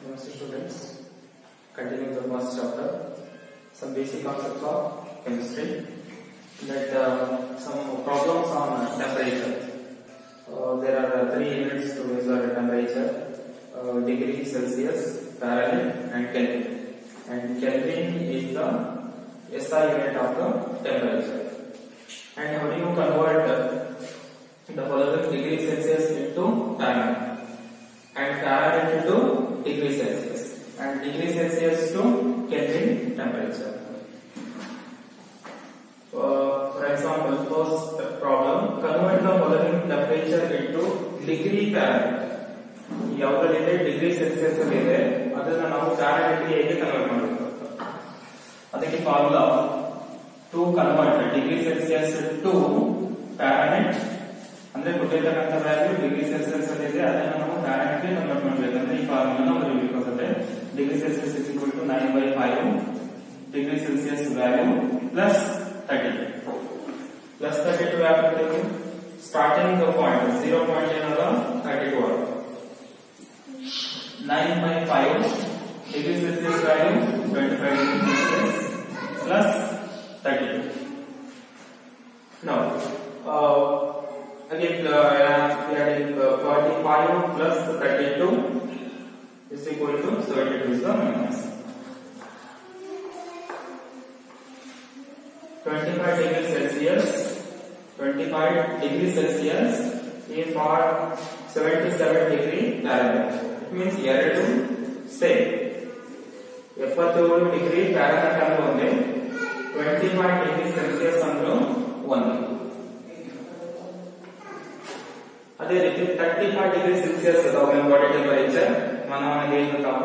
Namaste students, continuing the first chapter, some basic concepts of chemistry, some problems on temperature. There are 3 units to measure temperature, degree Celsius, Fahrenheit and Kelvin. And Kelvin is the SI unit of the temperature. And how do you convert the following degree Celsius into Fahrenheit and Fahrenheit into degree Celsius and degree Celsius to Kelvin temperature? For example, first problem, convert the following temperature into degree Fahrenheit. ಯಾವುದರಲ್ಲಿ degree Celsius ಅಲ್ಲಿ ಇದೆ ಅದನ್ನ ನಾವು Fahrenheit ಗೆ ಹೇಗೆ convert ಮಾಡಬೇಕು? ಅದಕ್ಕೆ formula to convert degree Celsius to Fahrenheit ಅಂದ್ರೆ ಕೊಟ್ಟಿರ್ತಕ್ಕಂಥ ವ್ಯಾಲ್ಯೂ ಡಿಗ್ರಿ ಸೆಲ್ಸಿಯಸ್ ಅಲ್ಲಿ ಇದೆ, ಅದನ್ನ ನಾವು ಫ್ಯಾರನೈಟ್ ಗೆ ಕನ್ವರ್ಟ್ ಮಾಡಬೇಕಂದ್ರೆ ಈ ಫಾರ್ಮುಲಾನ ಬರೀಬೇಕಾಗುತ್ತೆ. Degree Celsius is equal to 9/5 degree Celsius value plus 32 plus 32 ಯಾಕೆ ಸ್ಟಾರ್ಟಿಂಗ್ ಪಾಯಿಂಟ್ 0 ಪಾಯಿಂಟ್ ಏನಲ್ಲ 32 ಆಗುತ್ತೆ. 9/5 degree Celsius value 25 degree Celsius plus 32. Now again we are adding 45 plus 32 is equal to 72 is the minus. 25 degree Celsius 25 degree Celsius is for 77 degree Fahrenheit. Means ಎರಡು same 77 degree Fahrenheit ಅಂದ್ರೆ ಒಂದೇ, 25 degree Celsius ಅಂದ್ರೆ ಒಂದು. ಅದೇ ರೀತಿ 35 degree Celsius ಅದಾವ body temperature ಮನವನಿಗೆ ಏನಪ್ಪ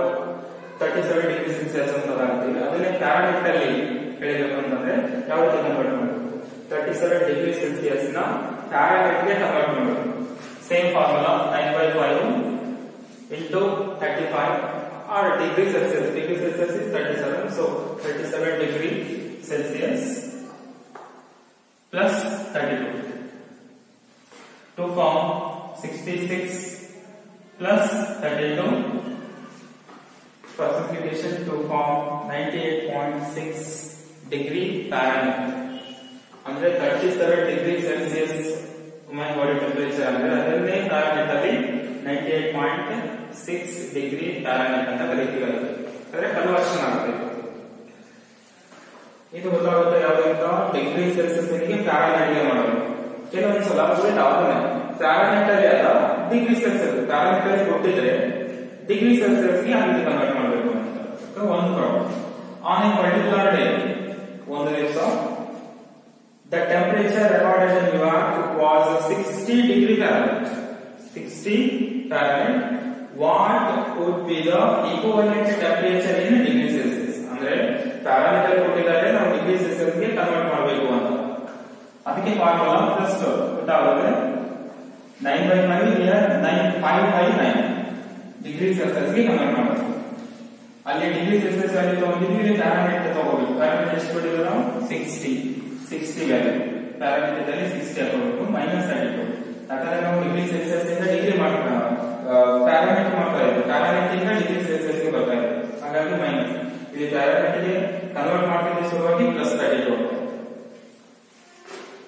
37 degree Celsius ಅಂತ ಆಗ್ತೀವಿ. ಅದನ್ನೇ ಫ್ಯಾರನೈಟ್ ಅಲ್ಲಿ ಹೇಳಬೇಕು ಅಂತಂದ್ರೆ ಯಾವ ರೀತಿ ಕನ್ವರ್ಟ್ ಮಾಡಬೇಕು? 37 ಡಿಗ್ರಿ ಸೆಲ್ಸಿಯಸ್ ನ ಫ್ಯಾರನೈಟ್ ಗೆ ಕನ್ವರ್ಟ್ ಮಾಡಬೇಕು. Same formula 9/5 into 35 or degree Celsius. Degree Celsius is 37, so 37 degree Celsius plus 32 to form 66 plus 32 for simplification to form 98.6 degree Fahrenheit. ಅಂದ್ರೆ 37 degree Celsius human body temperature ಅಂದ್ರೆ ಅದನ್ನೇ Fahrenheit ಅಲ್ಲಿ 98.6 degree Fahrenheit ಅಂತ ಕರೀತೀವಿ. ಅಂದ್ರೆ conversion ಆಗುತ್ತೆ. ಇದು ಗೊತ್ತಾಗುತ್ತೆ ಯಾವ್ದಂತ ಡಿಗ್ರಿ ಸೆಲ್ಸಿಯಸ್ ಗೆ ಫ್ಯಾರನೈಟ್ ಗೆ ಮಾಡೋದು. ಕೆಲವೊಂದ್ಸಲ ಫ್ಯಾರನೈಟ್ ಅಲ್ಲಿ ಅಲ್ಲ ಡಿಗ್ರಿ ಸೆಲ್ಸಿಯಸ್, ಫ್ಯಾರನೈಟ್ ಅಲ್ಲಿ ಕೊಟ್ಟಿದ್ರೆ ಡಿಗ್ರಿ ಸೆಲ್ಸಿಯಸ್ ಗೆ ಅಲ್ಲಿ ಕನ್ವರ್ಟ್ ಮಾಡಬೇಕು ಅಂತ ಒಂದು problem. On A particular day ಒಂದು ದಿವಸ the temperature recorded in New York was 60 degree Fahrenheit. 60 Fahrenheit. What would be the equivalent temperature in degree Celsius? ಅಂದ್ರೆ ಫ್ಯಾರನೈಟ್ ಅಲ್ಲಿ ಕೊಟ್ಟಿದ್ದಾರೆ, ನಾವು ಡಿಗ್ರಿ ಸೆಲ್ಸಿಯಸ್ ಗೆ ಕನ್ವರ್ಟ್ ಮಾಡಬೇಕು ಅಂತ. ಅದಕ್ಕೆ ಫಾರ್ಮುಲಾ ಫಸ್ಟ್ ಗೊತ್ತಾಗುತ್ತೆ 9/5 here 5/9 ಡಿಗ್ರಿ ಸೆಲ್ಸಿಯಸ್ ಗೆ ಕನ್ವರ್ಟ್ ಮಾಡಬೇಕು. ಅಲ್ಲಿ ಡಿಗ್ರಿ ಸೆಲ್ಸಿಯಸ್ ವ್ಯಾಲ್ಯೂ ತಗೊಂಡಿದ್ವಿ, ಇಲ್ಲಿ ಫ್ಯಾರನೈಟ್ ತಗೋಬೇಕು. ಫ್ಯಾರನೈಟ್ ಎಷ್ಟು ಕೊಟ್ಟಿದ್ರು ನಾವು 60 ವ್ಯಾಲ್ಯೂ, ಫ್ಯಾರನೈಟ್ ಅಲ್ಲಿ 60 ಹಾಕೋಬೇಕು ಮೈನಸ್ 32. ಯಾಕಂದ್ರೆ ನಾವು ಡಿಗ್ರಿ ಸೆಲ್ಸಿಯಸ್ ಇಂದ ಡಿಗ್ರಿ ಫ್ಯಾರನೈಟ್ ಮಾಡ್ತಾ ಇದ್ದೀವಿ, ಫ್ಯಾರನೈಟ್ ಇಂದ ಡಿಗ್ರಿ ಸೆಲ್ಸಿಯಸ್ ಗೆ ಬರ್ತಾ ಇದೆ, ಹಾಗಾಗಿ ಮೈನಸ್. ಇಲ್ಲಿ ಫ್ಯಾರನೈಟ್ ಗೆ ಕನ್ವರ್ಟ್ ಮಾಡ್ತಿದ್ದ ಸಲುವಾಗಿ plus 32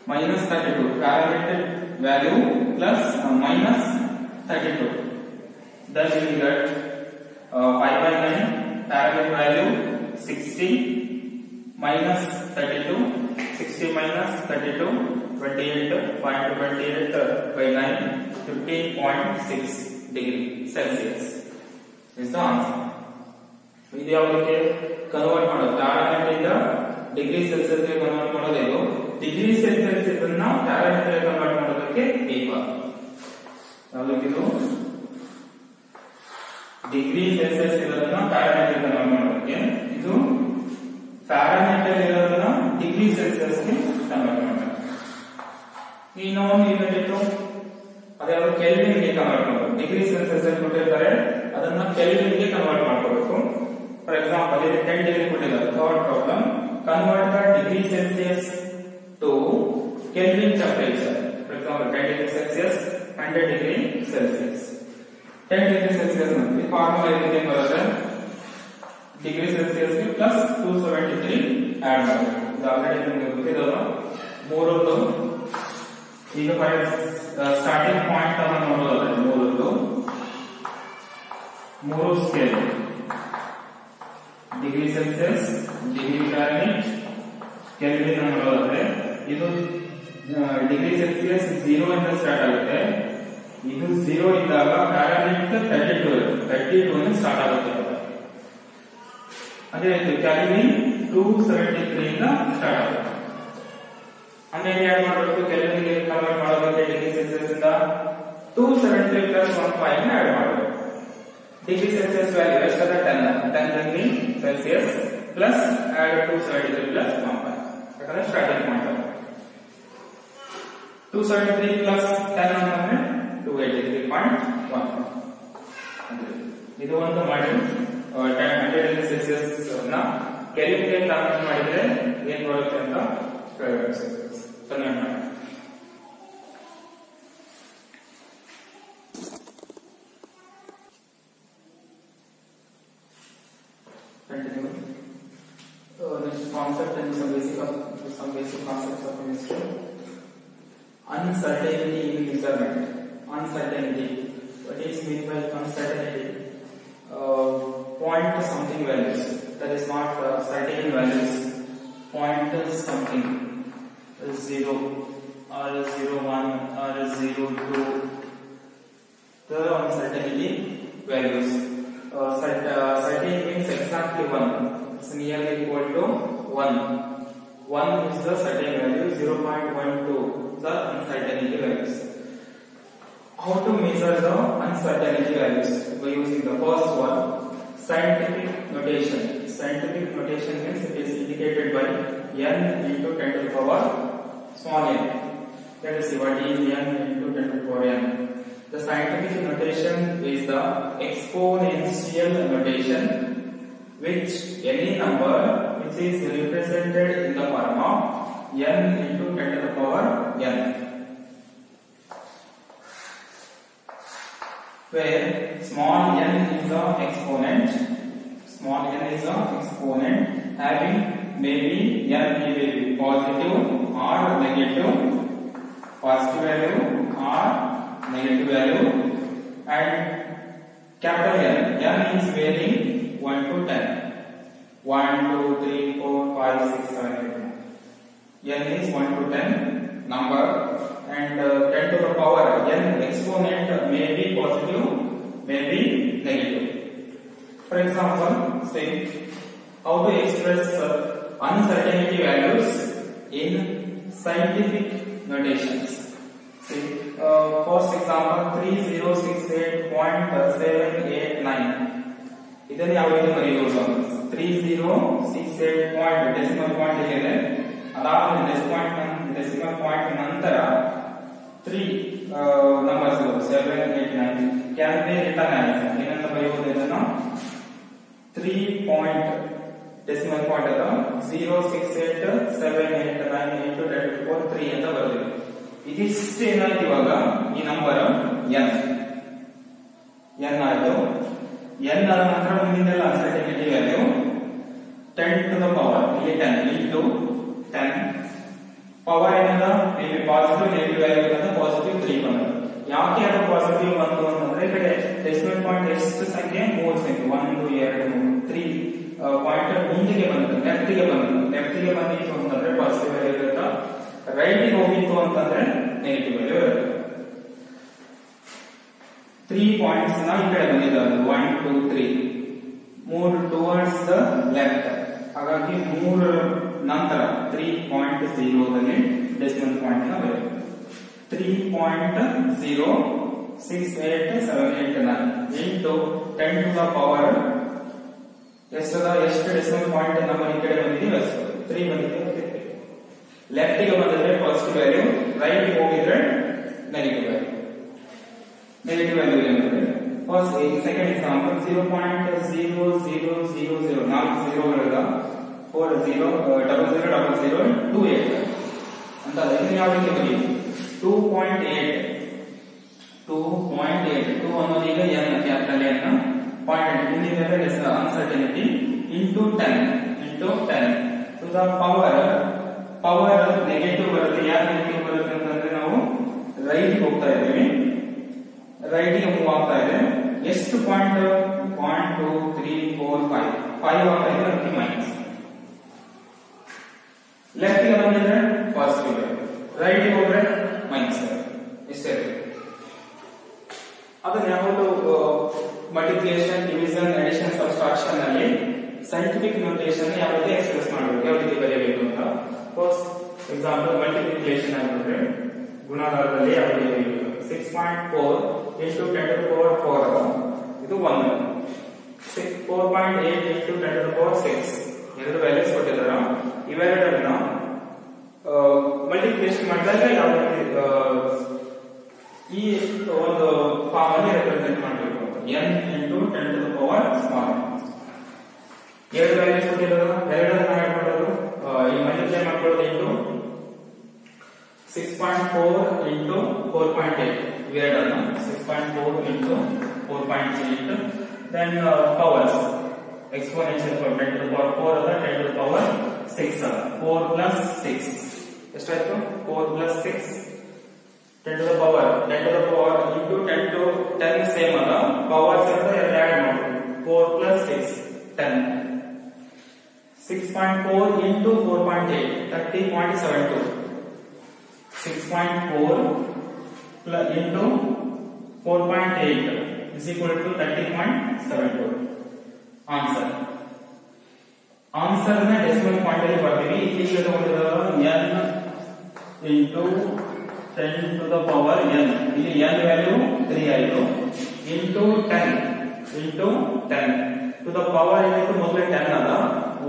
minus 32 Fahrenheit value plus minus 32. Thus we get 5/9 Fahrenheit value 60 minus 32, 60 minus 32 28.28/9 15.6 degree Celsius is the answer. ಇದು ಯಾವುದಕ್ಕೆ ಕನ್ವರ್ಟ್ ಮಾಡೋದು? ಫ್ಯಾರನೈಟ್ ಇಂದ ಡಿಗ್ರಿ ಸೆಲ್ಸಿಯಸ್ ಗೆ ಕನ್ವರ್ಟ್ ಮಾಡೋದು. ಇದು ಡಿಗ್ರಿ ಸೆಲ್ಸಿಯಸ್ ಇದನ್ನ ಫ್ಯಾರನೈಟ್ ಗೆ ಕನ್ವರ್ಟ್ ಮಾಡೋದಕ್ಕೆ ಈಕ್ವಲ್. ಯಾವುದಕ್ಕಿದು ಡಿಗ್ರಿ ಸೆಲ್ಸಿಯಸ್ ಇದನ್ನ ಫ್ಯಾರನೈಟ್ ಗೆ ಕನ್ವರ್ಟ್ ಮಾಡೋದಕ್ಕೆ, ಇದು ಫ್ಯಾರನೈಟ್ ಅಲ್ಲಿ ಇರೋದನ್ನ ಡಿಗ್ರಿ ಸೆಲ್ಸಿಯಸ್ ಗೆ ಕನ್ವರ್ಟ್ ಮಾಡೋದು. ಇನ್ನೊಂದು ಯೂನಿಟ್ ಇತ್ತು, ಅದ್ಯಾವುದು ಕೆಲ್ವಿನ್ ಗೆ ಕನ್ವರ್ಟ್ ಮಾಡೋದು. ಡಿಗ್ರಿ ಸೆಲ್ಸಿಯಸ್ ಅಲ್ಲಿ ಕೊಟ್ಟಿರ್ತಾರೆ, ಅದನ್ನ ಕೆಲ್ವಿನ್ ಗೆ ಕನ್ವರ್ಟ್ ಮಾಡ್ಕೋಬೇಕು. ಫಾರ್ ಎಕ್ಸಾಂಪಲ್ ಇಲ್ಲಿ 10 ಡಿಗ್ರಿ ಕೊಟ್ಟಿದ್ದಾರೆ. Third problem, convert the degree Celsius to Kelvin temperature. For example 10 degree Celsius 100 degree Celsius. 10 degree Celsius ಅಂದ್ರೆ ಫಾರ್ಮುಲಾ ಇದಕ್ಕೆ ಬರುತ್ತೆ ಡಿಗ್ರಿ ಸೆಲ್ಸಿಯಸ್ ಗೆ ಪ್ಲಸ್ 273 ಆಡ್ ಮಾಡಬೇಕು. ಇದು ಆಲ್ರೆಡಿ ನಿಮಗೆ ಗೊತ್ತಿರೋದು. ಮೂರದ್ದು ಈಗ ಸ್ಟಾರ್ಟಿಂಗ್ ಪಾಯಿಂಟ್ ಅನ್ನು ನೋಡೋದಾದ್ರೆ ಮೂರು scale degree Celsius, degree Fahrenheit, kelvin ನೋಡೋದಾದ್ರೆ ಇದು ಡಿಗ್ರಿ ಸೆಲ್ಸಿಯಸ್ 0 ಇಂದ ಸ್ಟಾರ್ಟ್ ಆಗುತ್ತೆ. ಇದು 0 ಇದ್ದಾಗ ಫ್ಯಾರನೈಟ್ 32 ಸ್ಟಾರ್ಟ್ ಆಗುತ್ತೆ. ಅದೇ ರೀತಿ ಕೆಲ್ವಿನ್ 273 ಇಂದ ಸ್ಟಾರ್ಟ್ ಆಗುತ್ತೆ. ಅಂದ್ರೆ ಏನ್ ಮಾಡಬೇಕು, ಕೆಲ್ವಿನ್ ಗೆ ಕನ್ವರ್ಟ್ ಮಾಡಬೇಕು. ಡಿಗ್ರಿ ಸೆಲ್ಸಿಯಸ್ ಇಂದ 273 ಪ್ಲಸ್ 15 ಆಡ್ ಮಾಡಬೇಕು. ಡಿಗ್ರಿ ಸೆಲ್ಸಿಯಸ್ ವ್ಯಾಲ್ಯೂ ಎಷ್ಟಾದ 10 degree Celsius plus add 273 plus 15 ಯಾಕಂದ್ರೆ ಸ್ಟಾರ್ಟಿಂಗ್ ಪಾಯಿಂಟ್ 273 ಪ್ಲಸ್ 10 ಅಂತಂದ್ರೆ 283.1. ಇದು ಒಂದು ಮಾಡಿ 100 ಡಿಗ್ರಿ ಸೆಲ್ಸಿಯಸ್ ನ ಕೆಲ್ವಿನ್ ಗೆ ಕನ್ವರ್ಟ್ ಮಾಡಿದ್ರೆ ಏನ್ ಬರುತ್ತೆ ಅಂತ ಕನ್ವರ್ಟ್ ಮಾಡಿ. Continue. Next concept and some basic concepts of chemistry. Uncertainty in measurement. Uncertainty. What is meant by uncertainty? Point something values. That is not certain values. Point something. 0 or 01 or 02. The uncertainty values. Certain means exactly 1. It's nearly equal to 1. 1 is the certain value. 0.12 the uncertainty values. How to measure the uncertainty values? By using the first one, scientific notation. Scientific notation means it is indicated by n into 10 to the power small n. Let us see what is n into 10 to the power n. The scientific notation is the exponential notation, which any number which is represented in the form of n into 10 to the power n, where small n is the exponent. Small n is the exponent having maybe n may be positive or negative, positive value or negative value, and capital N. N is varying 1 to 10. 1, 2, 3, 4, 5, 6, 7, 8. N is 1 to 10 number, and 10 to the power n exponent may be positive, may be negative. For example, say how to express uncertainty values in scientific notations. See, first example 3068.789. ಇದನ್ನ ಯಾವ ರೀತಿ ಬರೆಯಬಹುದು? 3068 point decimal point ಇದೆ. ಅದಾದ್ಮೇಲೆ decimal point ನಂತರ 3 numbers 7 8 9 can be return as ಏನಂತ ಬರೆಯಬಹುದು? ಇದನ್ನ 3 ಪಾಯಿಂಟ್ ಡೆಸಿಮಲ್ ಪಾಯಿಂಟ್ ಅದ 0687898 into 10⁻³ ಅಂತ ಬರೆದಿದೆ. ಇದಿಷ್ಟು ಏನಾಯ್ತು ಇವಾಗ ಈ ನಂಬರ್ n ಆಯ್ತು. n ಆದ ನಂತರ ಮುಂದಿನ ಅನ್ಸರ್ಟೈನಿಟಿ ವ್ಯಾಲ್ಯೂ 10 to the power ಇಲ್ಲಿ 10 into 10 ಪವರ್ ಏನದ ಇಲ್ಲಿ ಪಾಸಿಟಿವ್ ನೆಗೆಟಿವ್ ವ್ಯಾಲ್ಯೂ ಏನದ ಪಾಸಿಟಿವ್ 3 ಬಂತು. ಯಾಕೆ ಅದು ಪಾಸಿಟಿವ್ ಬಂತು ಅಂತಂದ್ರೆ ಈ ಕಡೆ ಡೆಸಿಮಲ್ ಪಾಯಿಂಟ್ ಎಷ್ಟು ಸಂಖ್ಯೆ 3 ಸಂಖ್ಯೆ 1 2 3 ಪಾಯಿಂಟ್ ಮುಂದಿಗೆ ಬಂತು, ಲೆಫ್ಟ್ಗೆ ಬಂದಿತ್ತು ಅಂತಂದ್ರೆ ಪಾಸಿಟಿವ್ ವ್ಯಾಲ್ಯೂ ಇರುತ್ತೆ. ರೈಟ್ ಗೆ ಹೋಗಿತ್ತು ಅಂತಂದ್ರೆ ನೆಗೆಟಿವ್ ವ್ಯಾಲ್ಯೂ ಇರುತ್ತೆ. 3 ಪಾಯಿಂಟ್ಸ್ ನ ಈ ಕಡೆ ಬಂದಿದ್ದಾರೆ 1 2 3 ಮೂವ್ ಟುವರ್ಡ್ಸ್ ದ ಲೆಫ್ಟ್. ಹಾಗಾಗಿ 3 ನಂತರ 3.0 ದಲ್ಲಿ ಡೆಸಿಮಲ್ ಪಾಯಿಂಟ್ ನ ಬರುತ್ತೆ. 3.068789 into 10 to the power ಎಷ್ಟು ಡೆಸಿಮಲ್ ಪಾಯಿಂಟ್ ನಂಬರ್ ಈ ಕಡೆ ಬಂದಿದೆ 3 ಬಂದಿದೆ. ಲೆಫ್ಟ್ ಗೆ ಬಂದಿದ್ರೆ ಪಾಸಿಟಿವ್ ವ್ಯಾಲ್ಯೂ, ರೈಟ್ ಗೆ ಹೋಗಿದ್ರೆ ನೆಗೆಟಿವ್ ವ್ಯಾಲ್ಯೂ. ನೆಗೆಟಿವ್ ವ್ಯಾಲ್ಯೂ ಏನಂದ್ರೆ ಫಸ್ಟ್ ಸೆಕೆಂಡ್ ಎಕ್ಸಾಂಪಲ್ 0.0000 ನಾಲ್ಕು ಜೀರೋಗಳಿಂದ 40000028 ಅಂತ ಇದನ್ನ ಯಾವ ರೀತಿ ಬರೆಯುವುದು? 2.8 2 ಅನ್ನೋದು ಈಗ n capital n, into 10 to the power negative ಬರುತ್ತೆ. ಯಾಕೆ ನೆಗೆಟಿವ್ ಬರುತ್ತೆ ಅಂತಂದ್ರೆ ನಾವು ರೈಟ್ ಹೋಗ್ತಾ ಇದ್ದೀವಿ, ರೈಟ್ ಗೆ ಮೂವ್ ಆಗ್ತಾ ಇದೆ. ಎಷ್ಟು ಪಾಯಿಂಟ್ 1 2 3 4 5 ಆಗ್ತಾ ಇದೆ, ಅದಕ್ಕೆ ಮೈನಸ್. ಲೆಫ್ಟ್ ಗೆ ಬಂದಿದ್ರೆ ಪಾಸಿಟಿವ್, ರೈಟ್ ಗೆ ಹೋದ್ರೆ ಮೈನಸ್. ಇಷ್ಟೇ. ಅದನ್ನ ಯಾವುದು ಮಲ್ಟಿಪ್ಲಿಕೇಶನ್, ಡಿವಿಷನ್, ಅಡಿಷನ್, ಸಬ್ಸ್ಟ್ರಾಕ್ಷನ್ ಅಲ್ಲಿ ಸೈಂಟಿಫಿಕ್ ನೋಟೇಷನ್ ಯಾವ ರೀತಿ ಎಕ್ಸ್ಪ್ರೆಸ್ ಮಾಡಬೇಕು, ಯಾವ ರೀತಿ ಬರೆಯಬೇಕು ಅಂತ. ಫಸ್ಟ್ ಎಕ್ಸಾಂಪಲ್ ಮಲ್ಟಿಪ್ಲಿಕೇಶನ್ ಆಗಿದ್ರೆ ಗುಣಾಕಾರದಲ್ಲಿ ಯಾವ ರೀತಿ ಬರೆಯಬೇಕು. 6.4 into 10 to the power 4 ಇದು 1. 4.8 into 10 to the power 6 ಎರಡು ವ್ಯಾಲ್ಯೂಸ್ ಕೊಟ್ಟಿದ್ದಾರೆ. ಇವೆರಡನ್ನ ಮಲ್ಟಿಪ್ಲಿಕೇಶನ್ ಮಾಡಿದಾಗ ಯಾವ ರೀತಿ ಈ ಒಂದು ಫಾರ್ಮ್ ಅಲ್ಲಿ ರೆಪ್ರೆಸೆಂಟ್ ಮಾಡಬೇಕು. n into 10 to the power small. ಎರಡು ವ್ಯಾಲ್ಯೂಸ್ ಕೊಟ್ಟಿದ್ದಾರೆ, ಎರಡನ್ನ ಆಡ್ ಮಾಡೋದು, ಈ ಮಲ್ಟಿಪ್ಲೈ ಮಾಡ್ಕೊಳ್ಳೋದು into 6.4 into 4.8 ಇವೆರಡನ್ನ 6.4 into 4.8 then powers exponential for 10 to the power 4 ಅದ 10 to the power 6 ಅದ 4 plus 6 ಎಷ್ಟಾಯ್ತು 4 plus 6 10 to the power into 10 to 10 same ಅದ ಪವರ್ಸ್ ಅಂತ ಎರಡು ಆಡ್ ಮಾಡೋದು 4 plus 6 10 6.4 into 4.8 30.72 6.4 into 4.8 is equal to 30.72 answer ನ decimal point ಅಲ್ಲಿ ಬರ್ತೀವಿ. ಇಲ್ಲಿ n into 10 to the power n, ಇಲ್ಲಿ n ವ್ಯಾಲ್ಯೂ 3 ಆಯಿತು, into 10 to the power ಏನಿತ್ತು ಮೊದಲೇ 10 ಅದ,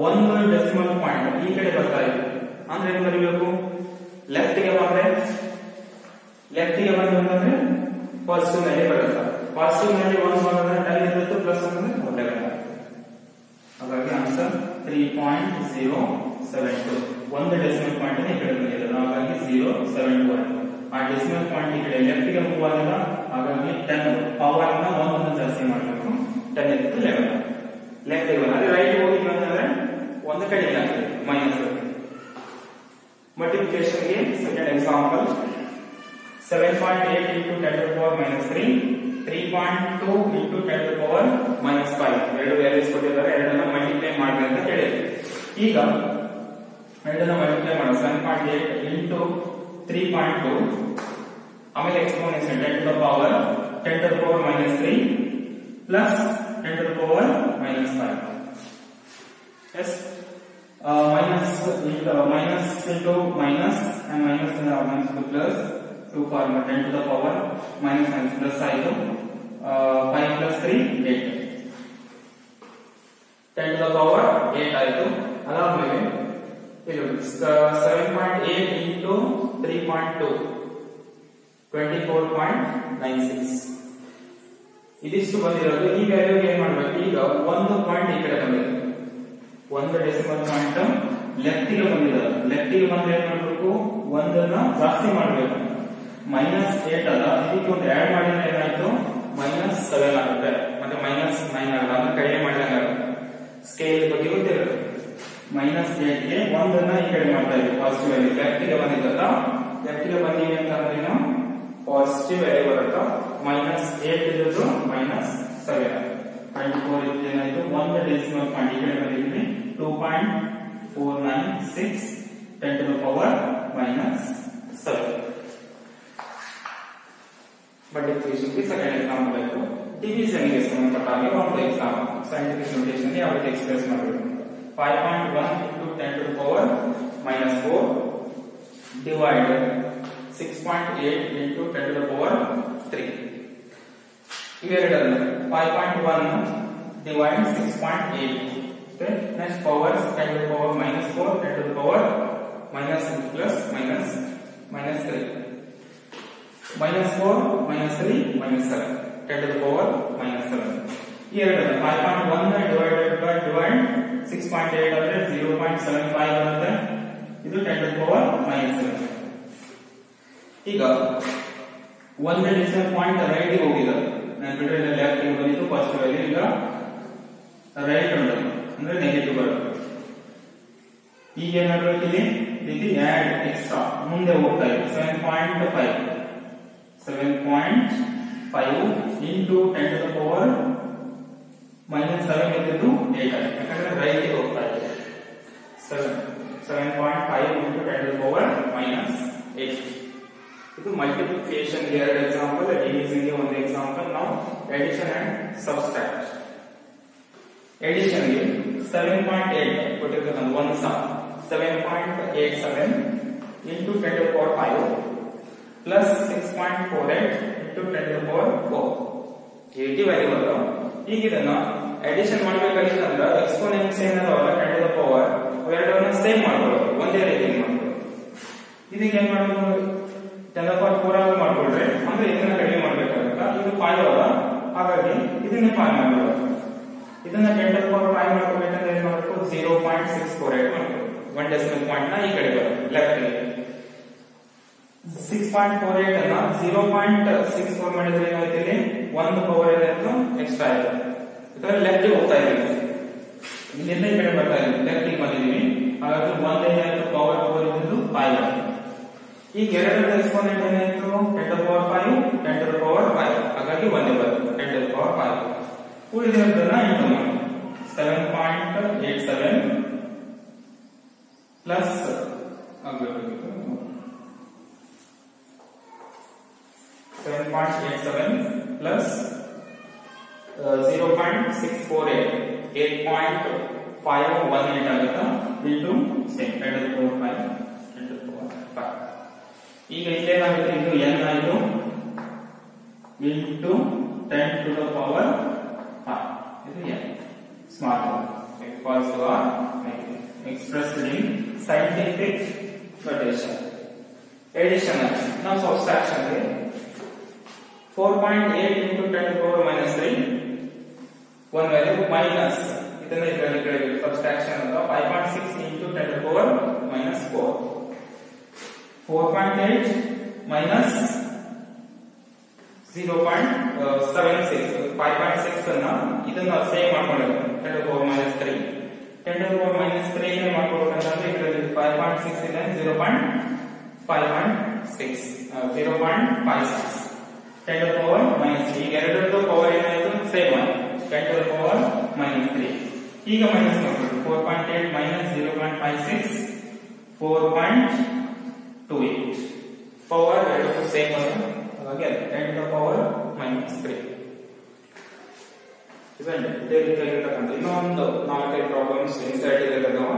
ಒಂದು ಡೆಸಿಮಲ್ ಪಾಯಿಂಟ್ ಈ ಕಡೆ ಬರ್ತಾ ಇದೆ ಅಂದ್ರೆ ಏನ್ ಬರೀಬೇಕು, ಲೆಫ್ಟ್ ಗೆ ಬಂದ್ರೆ ಪಾಸಿಟಿವ್ ನಲ್ಲಿ ಬರುತ್ತೆ. ಪಾಸಿಟಿವ್ ನಲ್ಲಿ 1 ಬಂದ್ರೆ 10 ಇರುತ್ತೆ, ಪ್ಲಸ್ ಅಂದ್ರೆ ಮೊದಲೇ. ಹಾಗಾಗಿ ಆನ್ಸರ್ 3.072. ಒಂದು ಡೆಸಿಮಲ್ ಪಾಯಿಂಟ್ ಈ ಕಡೆ ಬಂದಿದೆ, ಹಾಗಾಗಿ 072 ಆಯ್ತು. ಆ ಡೆಸಿಮಲ್ ಪಾಯಿಂಟ್ ಈ ಕಡೆ ಲೆಫ್ಟ್ ಗೆ ಮೂವ್ ಆಗಿಲ್ಲ, ಹಾಗಾಗಿ 10 ಪವರ್ ನ 1 ಜಾಸ್ತಿ ಮಾಡಬೇಕು, 10 ಇತ್ತು 11 ಲೆಫ್ಟ್ ಗೆ ಬಂದ್ರೆ. ರೈಟ್ ಹೋಗಿ ಬಂದ್ರೆ ಒಂದು ಕಡೆ ಏನಾಗ್ತದೆ ಮೈನಸ್. ಮಲ್ಟಿಪ್ಲಿಕೇಶನ್ ಗೆ second example 7.8 into 10 to the power minus 3 3.2 into 10 to the power minus 5 ಎರಡು ವ್ಯಾಲ್ಯೂಸ್ ಕೊಟ್ಟಿದ್ದಾರೆ, ಎರಡನ್ನ ಮಲ್ಟಿಪ್ಲೈ ಮಾಡಿ ಅಂತ ಹೇಳಿದ್ರು. ಈಗ ಎರಡನ್ನ ಮಲ್ಟಿಪ್ಲೈ ಮಾಡೋಣ. 7.8 into 3.2 ಆಮೇಲೆ exponential 10 to the power minus 3 plus 10 to the power minus 5. Yes, minus into minus and minus into plus 2 format 10 to the power minus plus 5 plus 3 8 10 to the power 8 ಆಯಿತು. ಅದಾದ್ಮೇಲೆ ಇದು 7.8 into 3.2 24.96 ಇದಿಷ್ಟು ಬಂದಿರೋದು. ಈ value ಏನ್ ಮಾಡ್ಬೇಕು, ಈಗ ಒಂದು ಪಾಯಿಂಟ್ ಈ ಕಡೆ ಬಂದಿದೆ, ಒಂದು ಡೆಸಿಮಲ್ ಪಾಯಿಂಟ್ ಲೆಫ್ಟ್ ಗೆ ಬಂದಿದೆ. ಲೆಫ್ಟ್ ಗೆ ಬಂದ್ರೆ ಏನ್ ಮಾಡ್ಬೇಕು, ಒಂದನ್ನ ಜಾಸ್ತಿ ಮಾಡ್ಬೇಕು. -8 ಅದ, ಇದಕ್ಕೆ ಒಂದು ಆಡ್ ಮಾಡಿದ್ರೆ ಏನಾಯ್ತು -7 ಆಗುತ್ತೆ, ಮತ್ತೆ -9 ಆಗುತ್ತೆ, ಅಂದ್ರೆ ಕಡಿಮೆ ಮಾಡಿದಂಗ ಆಗುತ್ತೆ. ಸ್ಕೇಲ್ ಬಗ್ಗೆ ಗೊತ್ತಿರುತ್ತೆ. -8 ಗೆ ಒಂದನ್ನ ಈ ಕಡೆ ಮಾಡ್ತಾ ಇದ್ದೀವಿ, ಪಾಸಿಟಿವ್ ವ್ಯಾಲ್ಯೂ ಲೆಫ್ಟ್ ಗೆ ಬಂದಿದ್ದಲ್ಲ, ಲೆಫ್ಟ್ ಗೆ ಬಂದಿದೆ ಅಂತಂದ್ರೆ ಏನು ಪಾಸಿಟಿವ್ ವ್ಯಾಲ್ಯೂ ಬರುತ್ತಾ, -8 ಇರೋದು -7 24 ಏನಾಯ್ತು, ಒಂದು ಡೆಸಿಮಲ್ ಪಾಯಿಂಟ್ ಈ ಕಡೆ ಬಂದಿದ್ದೀವಿ 2.496 10 to the power -7. ಮಲ್ಟಿಪ್ಲಿಕೇಶನ್ ಗೆ ಸೆಕೆಂಡ್ ಎಕ್ಸಾಂಪಲ್ ಆಯಿತು. ಡಿವಿಷನ್ ಗೆ ಸಂಬಂಧಪಟ್ಟ ಹಾಗೆ ಒಂದು ಎಕ್ಸಾಂಪಲ್ ಸೈಂಟಿಫಿಕ್ ನೋಟೇಷನ್ ಯಾವ ರೀತಿ ಎಕ್ಸ್ಪ್ರೆಸ್ ಮಾಡಬೇಕು. 5.1 into 10 to the power -4 divide 6.8 into 10 to the power 3. ಇವೆರಡನ್ನು 5.1 divide 6.8. Okay, next power 10 to the power -4 10 to the power minus plus minus 3 -4 -3 -7 10 to the power -7. ಈ ಎರಡನ್ನು 5.1 divide 6.8 ಅಂದ್ರೆ 0.75 ಬರುತ್ತೆ, ಇದು 10 to the power -7. ಈಗ ಒಂದು ಡೆಸಿಮಲ್ ಪಾಯಿಂಟ್ ರೈಟ್ ಗೆ ಹೋಗಿದೆ, ನಾನು ಬಿಟ್ಟರೆ ಲೆಫ್ಟ್ ಗೆ ಬಂದಿತ್ತು ಫಸ್ಟ್ ವ್ಯಾಲ್ಯೂ, ಈಗ ರೈಟ್ ಉಂಟು ಅಂದ್ರೆ ನೆಗೆಟಿವ್ ಬರುತ್ತೆ. ಈಗ ಏನ್ ಮಾಡಬೇಕು ಇಲ್ಲಿ ಇದು ಆಡ್ ಎಕ್ಸ್ಟ್ರಾ ಮುಂದೆ ಹೋಗ್ತಾ ಇದೆ 7.5 into 10 to the power minus 7 into 8 ಯಾಕಂದ್ರೆ ರೈಟ್ ಗೆ ಹೋಗ್ತಾ ಇದೆ 7.5 into 10 to the power minus 8. ಇದು ಮಲ್ಟಿಪ್ಲಿಕೇಶನ್ ಗೆ ಎರಡು ಎಕ್ಸಾಂಪಲ್, ಡಿವಿಷನ್ ಗೆ ಒಂದು ಎಕ್ಸಾಂಪಲ್. ನಾವು ಅಡಿಷನ್ ಅಂಡ್ ಸಬ್ಸ್ಟ್ರಾಕ್ಟ್. ಅಡಿಷನ್ ಗೆ 7.8 ಕೊಟ್ಟಿರ್ತಕ್ಕಂಥ ಒಂದು ಸಮ 7.87 into 10 to the power 5 plus 6.48 into 10 to the power 4 80 value ಬರ್ತವೆ. ಈಗ ಇದನ್ನ ಅಡಿಷನ್ ಮಾಡಬೇಕಾಗಿತ್ತು ಅಂದ್ರೆ ಎಕ್ಸ್ಪೋನೆನ್ಸ್ ಏನದಾವಲ್ಲ 10 to the power ಅವೆರಡನ್ನ ಸೇಮ್ ಮಾಡ್ಕೊಳ್ಳೋದು, ಒಂದೇ ರೀತಿ ಮಾಡ್ಕೊಳ್ಳೋದು. ಇದಕ್ಕೆ ಏನ್ ಮಾಡೋದು 10 to the power 4 ಆಗಿ ಮಾಡ್ಕೊಳ್ರೆ ಅಂದ್ರೆ ಇದನ್ನ ಕಡಿಮೆ ಮಾಡ್ಬೇಕಾಗತ್ತ. ಇದು 5 ಅಲ್ಲ, ಹಾಗಾಗಿ ಇದನ್ನ 5 ಮಾಡ್ಕೊಳ್ಳೋದು. ಇದನ್ನ 10 to the power 5 ಮಾಡ್ಕೊಳ್ಬೇಕಂದ್ರೆ ಏನ್ ಮಾಡಬೇಕು 0.648 ಮಾಡ್ಕೊಳ್ಳೋದು. 1 ಡೆಸಿಮಲ್ ಪಾಯಿಂಟ್ ನ ಈ ಕಡೆ ಬರುತ್ತೆ ಲೆಫ್ಟ್ ಗೆ. 6.48 ಅನ್ನ 0.64 ಮಾಡಿದ್ರೆ ಏನಾಯ್ತು ಇಲ್ಲಿ 1 ಪವರ್ ಏನಾಯ್ತು ಎಕ್ಸ್ಟ್ರಾ ಆಯ್ತು. ಯಾಕಂದ್ರೆ ಲೆಫ್ಟ್ ಗೆ ಹೋಗ್ತಾ ಇದೀವಿ, ಇಲ್ಲಿಂದ ಈ ಕಡೆ ಬರ್ತಾ ಇದೀವಿ, ಲೆಫ್ಟ್ ಗೆ ಬಂದಿದೀವಿ. ಹಾಗಾಗಿ 1 ಏನಾಯ್ತು ಪವರ್ ಇದ್ದು 5 ಆಯ್ತು. ಈಗ ಎರಡರ ಎಕ್ಸ್ಪೋನೆಂಟ್ ಏನಾಯ್ತು 10 to the power 5 10 to the power 5, ಹಾಗಾಗಿ 1 ಬರುತ್ತೆ 10 to the power 5. ಉಳಿದಿರೋದನ್ನ ಇಂಟು ಮಾಡಿ 7.87 ಪ್ಲಸ್ ಆಗಬೇಕು 7.87 ಪ್ಲಸ್ 0.648 8.518 ಆಗುತ್ತಾ into 10 to the power 5 10 to the power 5. ಈಗ ಇಲ್ಲೇನಾಗುತ್ತೆ ಇದು n ಆಯಿತು ಇಂಟು 10 to the power 5 ಇದು n small equals to r expressed in scientific notation. Addition now subtraction ಗೆ 4.8 into 10 to the power minus 3 one value minus ಇದನ್ನ ಇದರಲ್ಲಿ ಕಡೆ subtraction ಅಂತ 5.6 into 10 to the power minus 4 4.8 minus 0.76 5.6 ಅನ್ನ ಇದನ್ನ save ಮಾಡ್ಕೊಳ್ಳೋದು 10 to the power minus 3 10 to the power minus 3 ನೇ ಮಾಡ್ಕೊಳ್ಬೇಕಂದ್ರೆ ಇದರಲ್ಲಿ 5.6 ಇದೆ 0.56 10 to the power minus 3 ಈಗ ಎರಡರದ್ದು ಪವರ್ ಏನಾಯಿತು ಸೇಮ್ ಆಯ್ತು 10 to the power minus 3. ಈಗ ಮೈನಸ್ ಮಾಡ್ಕೊಳ್ಳಿ 4.8 minus 0.56 4.28 ಪವರ್ ಎರಡಕ್ಕೂ ಸೇಮ್ ಆಯ್ತು, ಹಾಗಾಗಿ 10 to the power minus 3. ಇದನ್ನ ಇದೇ ರೀತಿಯಾಗಿರ್ತಕ್ಕಂಥ ಇನ್ನೊಂದು 4 ಪ್ರಾಬ್ಲಮ್ಸ್ ಇನ್ಸೈಡ್ ಇದೆ ಅದಾವ.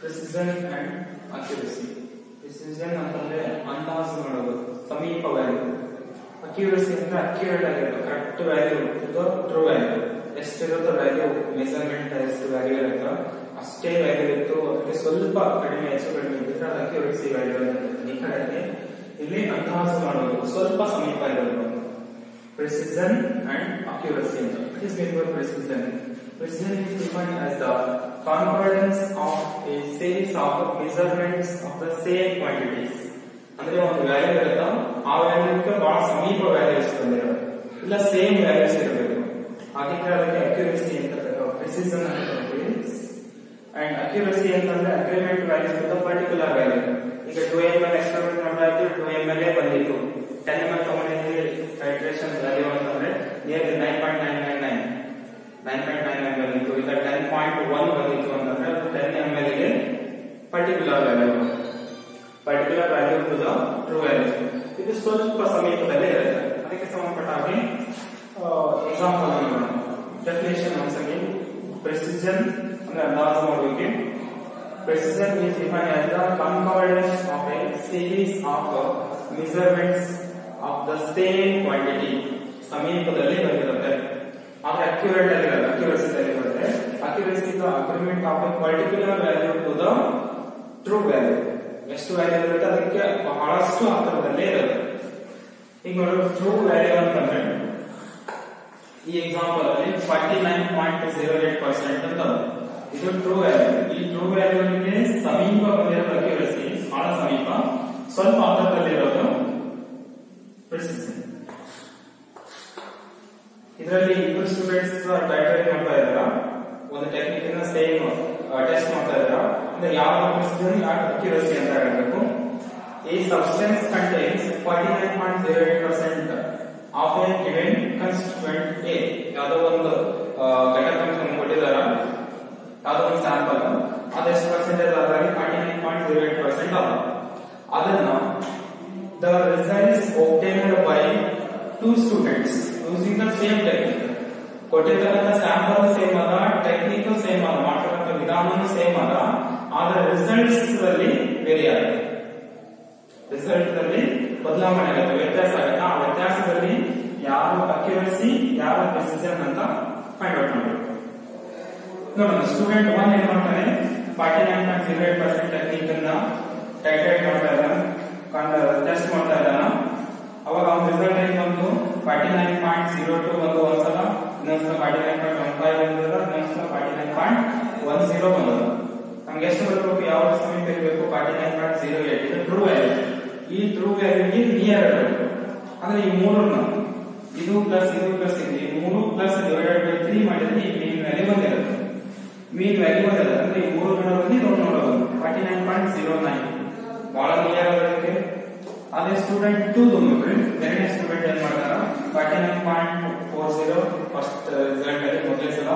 Precision and accuracy. Precision ಅಂತಂದ್ರೆ ಅಂದಾಜು ಮಾಡೋದು, ಸಮೀಪ ವ್ಯಾಲ್ಯೂ. ಅಕ್ಯುರಸಿ ಅಂದ್ರೆ ಅಕ್ಯುರೇಟ್ ಆಗಿರೋದು, ಕರೆಕ್ಟ್ ವ್ಯಾಲ್ಯೂ ಇರುತ್ತೋ ಟ್ರೂ ವ್ಯಾಲ್ಯೂ ಎಷ್ಟಿರುತ್ತೋ ವ್ಯಾಲ್ಯೂ ಮೆಜರ್ಮೆಂಟ್ ಎಷ್ಟು ವ್ಯಾಲ್ಯೂ ಇರುತ್ತೋ ಅಷ್ಟೇ ವ್ಯಾಲ್ಯೂ ಇತ್ತು, ಅದಕ್ಕೆ ಸ್ವಲ್ಪ ಕಡಿಮೆ ಹೆಚ್ಚು ಕಡಿಮೆ ಇದ್ದರೆ ಅದು ಅಕ್ಯುರಸಿ ವ್ಯಾಲ್ಯೂ ಇರುತ್ತೆ. ಈ ಕಡೆಗೆ ಇಲ್ಲಿ ಅಂದಾಜು ಮಾಡೋದು, ಸ್ವಲ್ಪ ಸಮೀಪ ಇರೋದು. ಪ್ರೆಸಿಷನ್ ಅಂಡ್ ಅಕ್ಯುರಸಿ ಅಂತ. It is mean by precision. Precision is defined as the concordance of a series of measurements of the same quantities. ಅಂದ್ರೆ ಒಂದು ವ್ಯಾಲ್ಯೂ ಇರುತ್ತಾ ಆ ವ್ಯಾಲ್ಯೂಕ್ಕೆ ಬಹಳ ಸಮೀಪ ವ್ಯಾಲ್ಯೂಸ್ ಬಂದಿರೋದು, ಇಲ್ಲ ಸೇಮ್ ವ್ಯಾಲ್ಯೂಸ್ ಇರಬೇಕು, ಹಾಗಿದ್ರೆ ಅದಕ್ಕೆ ಅಕ್ಯುರಸಿ ಅಂತ ಕರೀತಾರೆ. ಪ್ರೆಸಿಷನ್ ಅಂತ ಕರೀತೀವಿ. ಅಂಡ್ ಅಕ್ಯುರಸಿ ಅಂತಂದ್ರೆ agreement values with particular value. ಈಗ 2 ml ಎಕ್ಸ್ಪೆರಿಮೆಂಟ್ ಮಾಡಾಯ್ತು, 2 ml ಬಂದಿತ್ತು. 10 ml ತಗೊಂಡಿದ್ದೀವಿ, ಟೈಟ್ರೇಷನ್ ವ್ಯಾಲ್ಯೂ ಅಂತಂದ್ರೆ ನಿಯರ್ಲಿ 9.99 ಬಂದಿತ್ತು. ಈಗ 10.1 ಬಂದಿತ್ತು ಅಂತಂದ್ರೆ 10 ml ಗೆ particular value to the true value. ಇದು ಸ್ವಲ್ಪ ಸಮೀಪದಲ್ಲೇ ಇರುತ್ತೆ. ಅದಕ್ಕೆ ಸಂಬಂಧಪಟ್ಟ ಹಾಗೆ ಎಕ್ಸಾಂಪಲ್ ನೋಡೋಣ. Definition once again. ಪ್ರೆಸಿಷನ್ ಅಂದ್ರೆ ಅಂದಾಜು ಮಾಡೋಕೆ. Precision is defined as the concordance of a series of measurements of the same quantity. ಸಮೀಪದಲ್ಲಿ ಬಂದಿರುತ್ತೆ, ಆದ್ರೆ ಅಕ್ಯುರೇಟ್ ಆಗಿರಲ್ಲ, ಅಕ್ಯುರಸಿ ಬರುತ್ತೆ. Accuracy is the agreement of a particular value to the true value. ಎಷ್ಟು value ಇರುತ್ತೆ ಅದಕ್ಕೆ ಬಹಳಷ್ಟು ಹತ್ತಿರದಲ್ಲೇ ಇರುತ್ತೆ. ಈಗ ನೋಡಿ ಟ್ರೂ ವ್ಯಾಲ್ಯೂ ಅಂತಂದ್ರೆ ಈ ಎಕ್ಸಾಂಪಲ್ ಅಲ್ಲಿ 49.08% ಅಂತ ಇದು ಟ್ರೂ ವ್ಯಾಲ್ಯೂ. ಈ ಟ್ರೂ ವ್ಯಾಲ್ಯೂಗೆ ಸಮೀಪ ಬಂದಿರೋ ಅಕ್ಯುರಸಿ ಬಹಳ ಸಮೀಪ, ಸ್ವಲ್ಪ ಅಂತರದಲ್ಲಿರೋದು ಪ್ರಿಸಿಷನ್. ಇದರಲ್ಲಿ ಇಬ್ಬರು ಸ್ಟೂಡೆಂಟ್ಸ್ ಟೈಟರಿಂಗ್ ಮಾಡ್ತಾ ಇದಾರ, ಒಂದು ಟೆಕ್ನಿಕ್ ಅನ್ನ ಸೇಮ್ ಟೆಸ್ಟ್ ಮಾಡ್ತಾ ಇದಾರ. ಅಂದ್ರೆ ಯಾವ ಪ್ರಿಸಿಷನ್ ಯಾವ ಅಕ್ಯುರಸಿ ಅಂತ ಹೇಳಬೇಕು. A substance contains 49.08% of a given constituent A. ಯಾವುದೋ ಒಂದು ಘಟಕವನ್ನು ಕೊಟ್ಟಿದ್ದಾರೆ, ಯಾವುದೋ ಒಂದು ಸ್ಯಾಂಪಲ್, ಅದೆಷ್ಟು ಪರ್ಸೆಂಟೇಜ್ ಆದಾಗ 49.08% ಅದ. ಅದನ್ನ the results obtained by two students using the same technique. ಕೊಟ್ಟಿರ್ತಕ್ಕಂಥ ಸ್ಯಾಂಪಲ್ ಸೇಮ್ ಅದ, ಟೆಕ್ನಿಕ್ ಸೇಮ್ ಅದ, ಮಾಡ್ತಕ್ಕಂಥ ವಿಧಾನನೂ ಸೇಮ್ ಅದ, ಆದ್ರೆ ರಿಸಲ್ಟ್ಸ್ ಅಲ್ಲಿ ವೇರಿ ಆಗುತ್ತೆ. ರಿಸಲ್ಟ್ ಅಲ್ಲಿ ಬದಲಾವಣೆ ಆಗುತ್ತೆ, ವ್ಯತ್ಯಾಸ ಆಗುತ್ತೆ. ಆ ವ್ಯತ್ಯಾಸದಲ್ಲಿ ಯಾವ ಅಕ್ಯುರಸಿ ಯಾವ ಪ್ರಿಸಿಷನ್ ಅಂತ ಫೈಂಡ್ ಔಟ್ ಮಾಡಬೇಕು. ನೋಡೋಣ, ಸ್ಟೂಡೆಂಟ್ 1 ಏನ್ ಮಾಡ್ತಾನೆ, 49.08% ಟೆಕ್ನಿಕ್ ಅನ್ನ ಟೈಟ್ರೇಟ್ ಮಾಡ್ತಾ ಇದ್ದಾನೆ, ಟೆಸ್ಟ್ ಮಾಡ್ತಾ ಇದ್ದಾನೆ. ಅವಾಗ ಅವ್ನ ರಿಸಲ್ಟ್ ಏನ್ ಬಂತು, 49.02 ಬಂದು ಒಂದ್ಸಲ, ಇನ್ನೊಂದ್ಸಲ 49.15 ಬಂದಿಲ್ಲ, ಇನ್ನೊಂದ್ಸಲ 49.10 ಬಂದದ. ನಮ್ಗೆ ಎಷ್ಟು ಬರಬೇಕು, ಯಾವ ಸಮೀಪ ಇರಬೇಕು, 49.08. ಇದು ಟ್ರೂ ವ್ಯಾಲ್ಯೂ. ಈ ಟ್ರೂ ವ್ಯಾಲ್ಯೂಗೆ ನಿಯರ್ ಇರಬೇಕು. ಅಂದ್ರೆ ಈ ಮೂರನ್ನ ಇದು ಪ್ಲಸ್ ಇದು ಪ್ಲಸ್ ಇದೆ, ಈ 3 ಪ್ಲಸ್ ಡಿವೈಡೆಡ್ ಬೈ 3 ಮಾಡಿದ್ರೆ ಈ ಮೀನ್ ವ್ಯಾಲ್ಯೂ ಬಂದಿರುತ್ತೆ. ಮೀನ್ ವ್ಯಾಲ್ಯೂ ಬಂದಿರುತ್ತೆ ಅಂದ್ರೆ ಈ 3 ನೋಡೋದು ಇದೊಂದು ನೋಡೋದು 49.09 ಬಹಳ ನಿಯರ್ ಆಗೋದಕ್ಕೆ. ಅದೇ ಸ್ಟೂಡೆಂಟ್ 2 ನೋಡ್ರಿ, ಎರಡನೇ ಸ್ಟೂಡೆಂಟ್ ಏನ್ ಮಾಡ್ತಾರ, 49.40 ಫಸ್ಟ್ ರಿಸಲ್ಟ್ ಅಲ್ಲಿ ಮೊದಲೇ ಸಲ,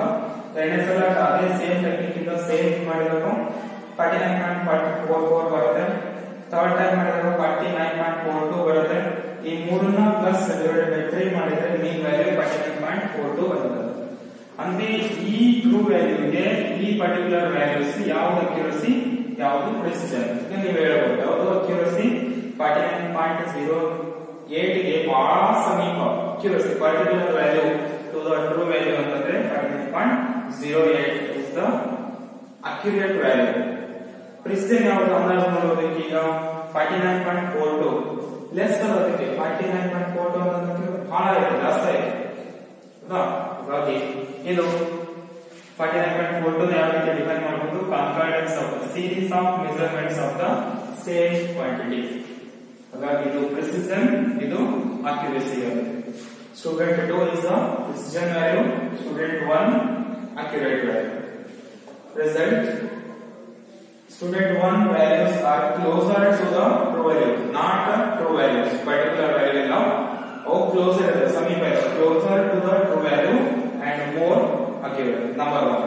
ಎರಡನೇ ಸಲ ಅದೇ ಸೇಮ್ ಟೆಕ್ನಿಕ್ ಇಂದ ಸೇಮ್ ಮಾಡಿದಾಗ 49.44 ಬರುತ್ತೆ. ಥರ್ಡ್ ಟೈಮ್ ಮಾಡಿದಾಗ 49.42 ಬರುತ್ತೆ. ಈ ಮೂರನ್ನ ಪ್ಲಸ್ ಡಿವೈಡೆಡ್ ಬೈ 3 ಮಾಡಿದ್ರೆ ಮೀನ್ ವ್ಯಾಲ್ಯೂ 49.42 ಬರುತ್ತೆ. ಅಂದ್ರೆ ಈ ಟ್ರೂ ವ್ಯಾಲ್ಯೂಗೆ ಈ ಪರ್ಟಿಕ್ಯುಲರ್ ವ್ಯಾಲ್ಯೂಸ್ ಯಾವ್ದು ಅಕ್ಯುರಸಿ ಯಾವ್ದು ಪ್ರಿಸಿಷನ್ ನೀವು ಹೇಳಬಹುದು. ಯಾವ್ದು ಅಕ್ಯುರಸಿ 49.08 ಗೆ ಬಹಳ ಸಮೀಪ accuracy, particular value to the true value ಅಂತಂದ್ರೆ 49.08 is the accurate value. Precision ಯಾವ್ದು ಅಂದಾಜು ಮಾಡೋದಕ್ಕೆ ಈಗ 49.42 ಲೆಸ್ ಅದಕ್ಕೆ 49.42 ಅಂತಂದ್ರೆ ಬಹಳ ಇದೆ, ಜಾಸ್ತಿ ಇದೆ. ಹಾಗಾಗಿ ಇದು 49.42 ಯಾವ ರೀತಿ ಡಿಫೈನ್ ಮಾಡಬಹುದು, concordance of the series of measurements of the same quantity. ಹಾಗಾಗಿ ಇದು ಪ್ರಿಸಿಷನ್, ಇದು ಅಕ್ಯುರಸಿ ಆಗುತ್ತೆ. Student 2 is the precision value, student 1 accurate value. Result, student 1 values are closer to the true value, not true values. Particular value illa how closer is the samೀಪ ಇದೆ, closer to the true value and more accurate. Number 1,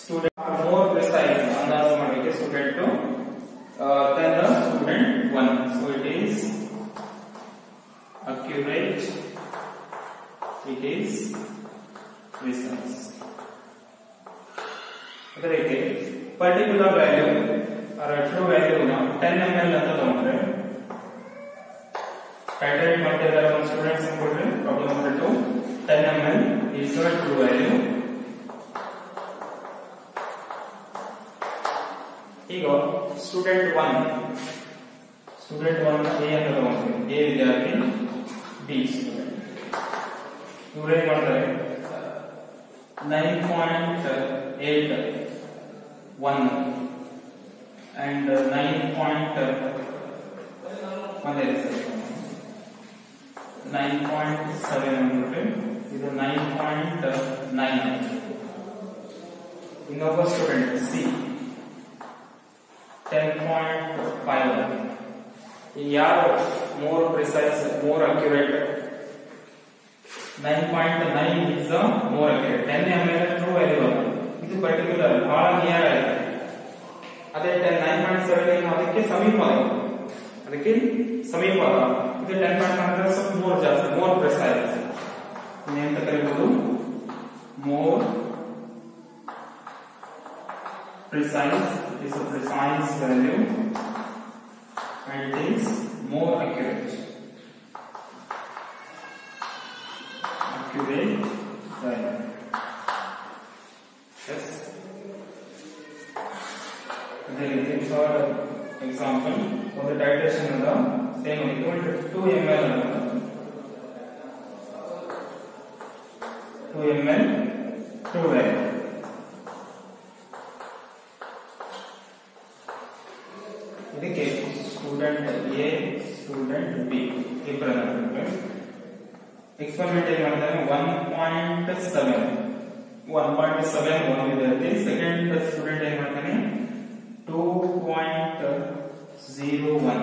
student are more precise ಅಂದಾಜು ಮಾಡಲಿಕ್ಕೆ student 2 than the student 1. So it is accurate, it is precise. ಅದೇ ರೀತಿ particular value are true value ನ 10 ml ಅಂತ ತಗೊಂಡ್ರೆ titrate ಮಾಡ್ತಾ ಇದ್ದಾರೆ ಒಂದು ಸ್ಟೂಡೆಂಟ್ಸ್ ಕೊಡ್ರಿ. Problem number 2, 10 ml is the true value. ಈಗ ಸ್ಟೂಡೆಂಟ್ 1 A ಅಂತ ತಗೊಂಡ್ರೆ, A ವಿದ್ಯಾರ್ಥಿ, B ಸ್ಟೂಡೆಂಟ್. ಇವ್ರು ಏನ್ ಮಾಡ್ತಾರೆ, 9.81 and 9.7 ಅಂದ್ಬಿಟ್ರೆ ಇದು 9.9. ಇನ್ನೊಬ್ಬ ಸ್ಟೂಡೆಂಟ್ C 10.5. ಯಾರು more precise, more accurate? 9.9 is the more accurate. 10 ml true value ಅದು, ಇದು ಪರ್ಟಿಕ್ಯುಲರ್ ಬಹಳ ನಿಯರ್ ಆಗಿದೆ. ಅದೇ 9.7 ಅದಕ್ಕೆ ಸಮೀಪ ಇದೆ, ಅದಕ್ಕೆ ಸಮೀಪ ಅದ. ಇದು 10.9 ಸ್ವಲ್ಪ ಮೋರ್ ಜಾಸ್ತಿ, ಮೋರ್ ಪ್ರಿಸೈಸ್. ಏನಂತ ಕರೀಬಹುದು, more precise. It is a precise value and it is more accurate. Accurate value. Yes. There is for example for the titration of the same equal to 2 ml 2 ml true value. ಇದಕ್ಕೆ student A student B ಇಬ್ಬರ experiment ಏನು ಮಾಡಿದ್ದಾರೆ 1.7 1 ವಿದ್ಯಾರ್ಥಿ second student ಏನು ಮಾಡ್ತಾನೆ 2.01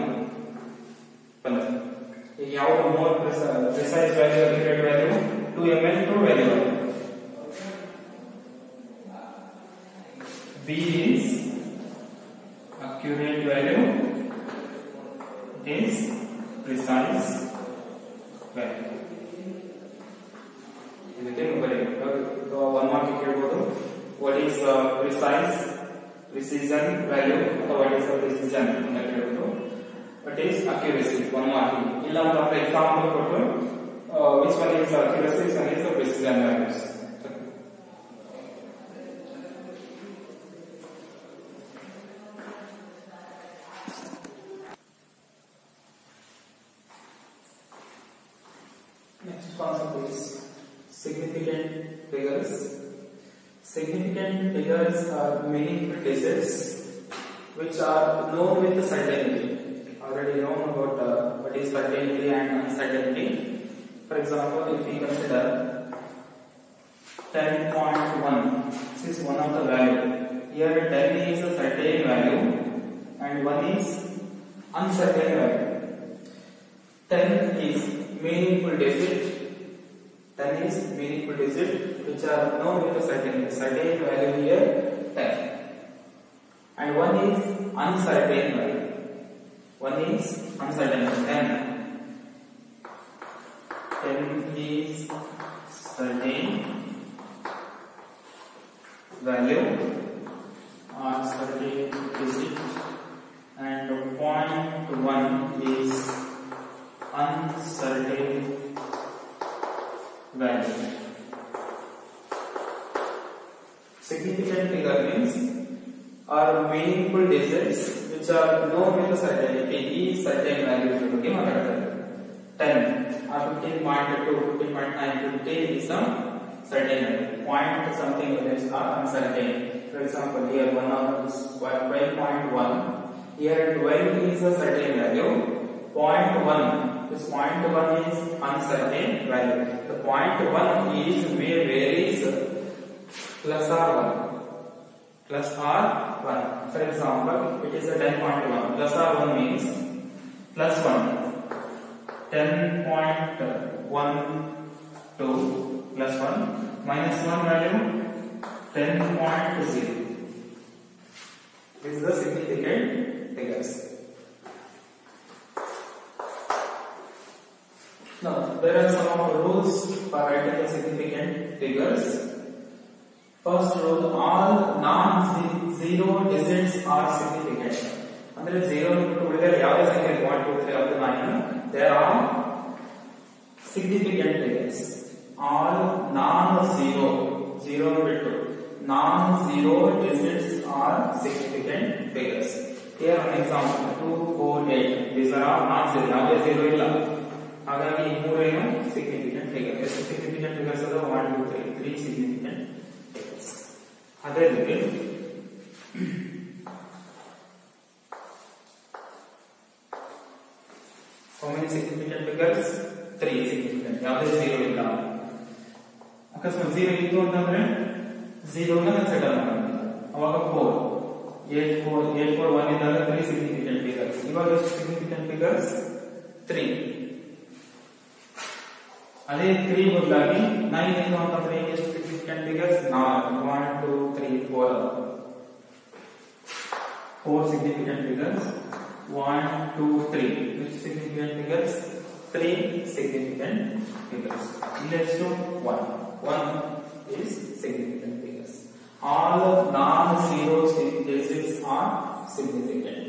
ಯಾವ more precise value accurate value 2 ml true value. B is accurate value, it is precise value. ಇದಕ್ಕೆ one mark ಕೇಳಬಹುದು. What is precise precision value ಅಥವಾ what is precision ಅಂತ ಕೇಳಬಹುದು. What is accuracy 1 mark. ಇಲ್ಲ ಅಂತ ಎಕ್ಸಾಂಪಲ್ ಕೊಟ್ಟು which one is accuracy, which one is precision values. Next concept is significant figures. Significant figures are meaningful digits which are known with certainty. Already known about what is certainty and uncertainty. For example, if we consider 10.1, this is one of the value. Here 10 is a certain value and 1 is uncertain value. 10 is meaningful digit. 10 is meaningful digit which are known with a certain value here 10. And 1 is uncertain value. 1 is uncertain 10. 10 is certain value or certain digit, and 0.1 is uncertain value. Significant figure means are meaningful digits which are known with certainty. ಈ certain value ಬಗ್ಗೆ ಮಾತಾಡ್ತಾರೆ. 10 or 15.2, 15.9, 15 is a certain value. Point something values are uncertain. For example, here 12.1. Here 12 is a certain value. 0.1. This 0.1 is uncertain value. The 0.1 is may varies plus or 1. Plus or 1. For example, it is a 10.1. Plus or 1 means plus 1. 10.12 plus 1 minus 1 value 10.0. This is the significant figures. Now, there are some of the rules for writing the significant figures. First rule, all non-zero digits are significant. Under 0 to whether ಯಾವುದೇ ಸಂಖ್ಯೆ 1 2 3 up to 9, there are significant figures. All non-zero, 0 to non-zero digits are significant figures. Here an example 2 4 8. These are all non-zero. ಯಾವುದೇ 0 ಇಲ್ಲ. ಹಾಗಾಗಿ ಈ ಮೂರೇನು significant figure. ಎಷ್ಟು significant figures ಅದ 1 2 3 3 significant figures. ಅದೇ ರೀತಿ how many significant figures? 3 significant. ಯಾವುದೇ 0 ಇಲ್ಲ. ಅಕಸ್ಮಾತ್ 0 ಇತ್ತು ಅಂತಂದ್ರೆ 0 ನ ಕನ್ಸಿಡರ್ ಮಾಡೋಣ. ಅವಾಗ 4 8 4 1 ಇದ್ದಾಗ 3 significant figures. ಇವಾಗ ಎಷ್ಟು significant figures? 3. ಅದೇ 3 ಬದಲಾಗಿ 9 ಇತ್ತು ಅಂತಂದ್ರೆ ಎಷ್ಟು significant figures? 4 1 2 3 4 significant figures. 1 2 3 which significant figures? 3 significant figures. Let's do 1 is significant figures. All non-zero digits are significant.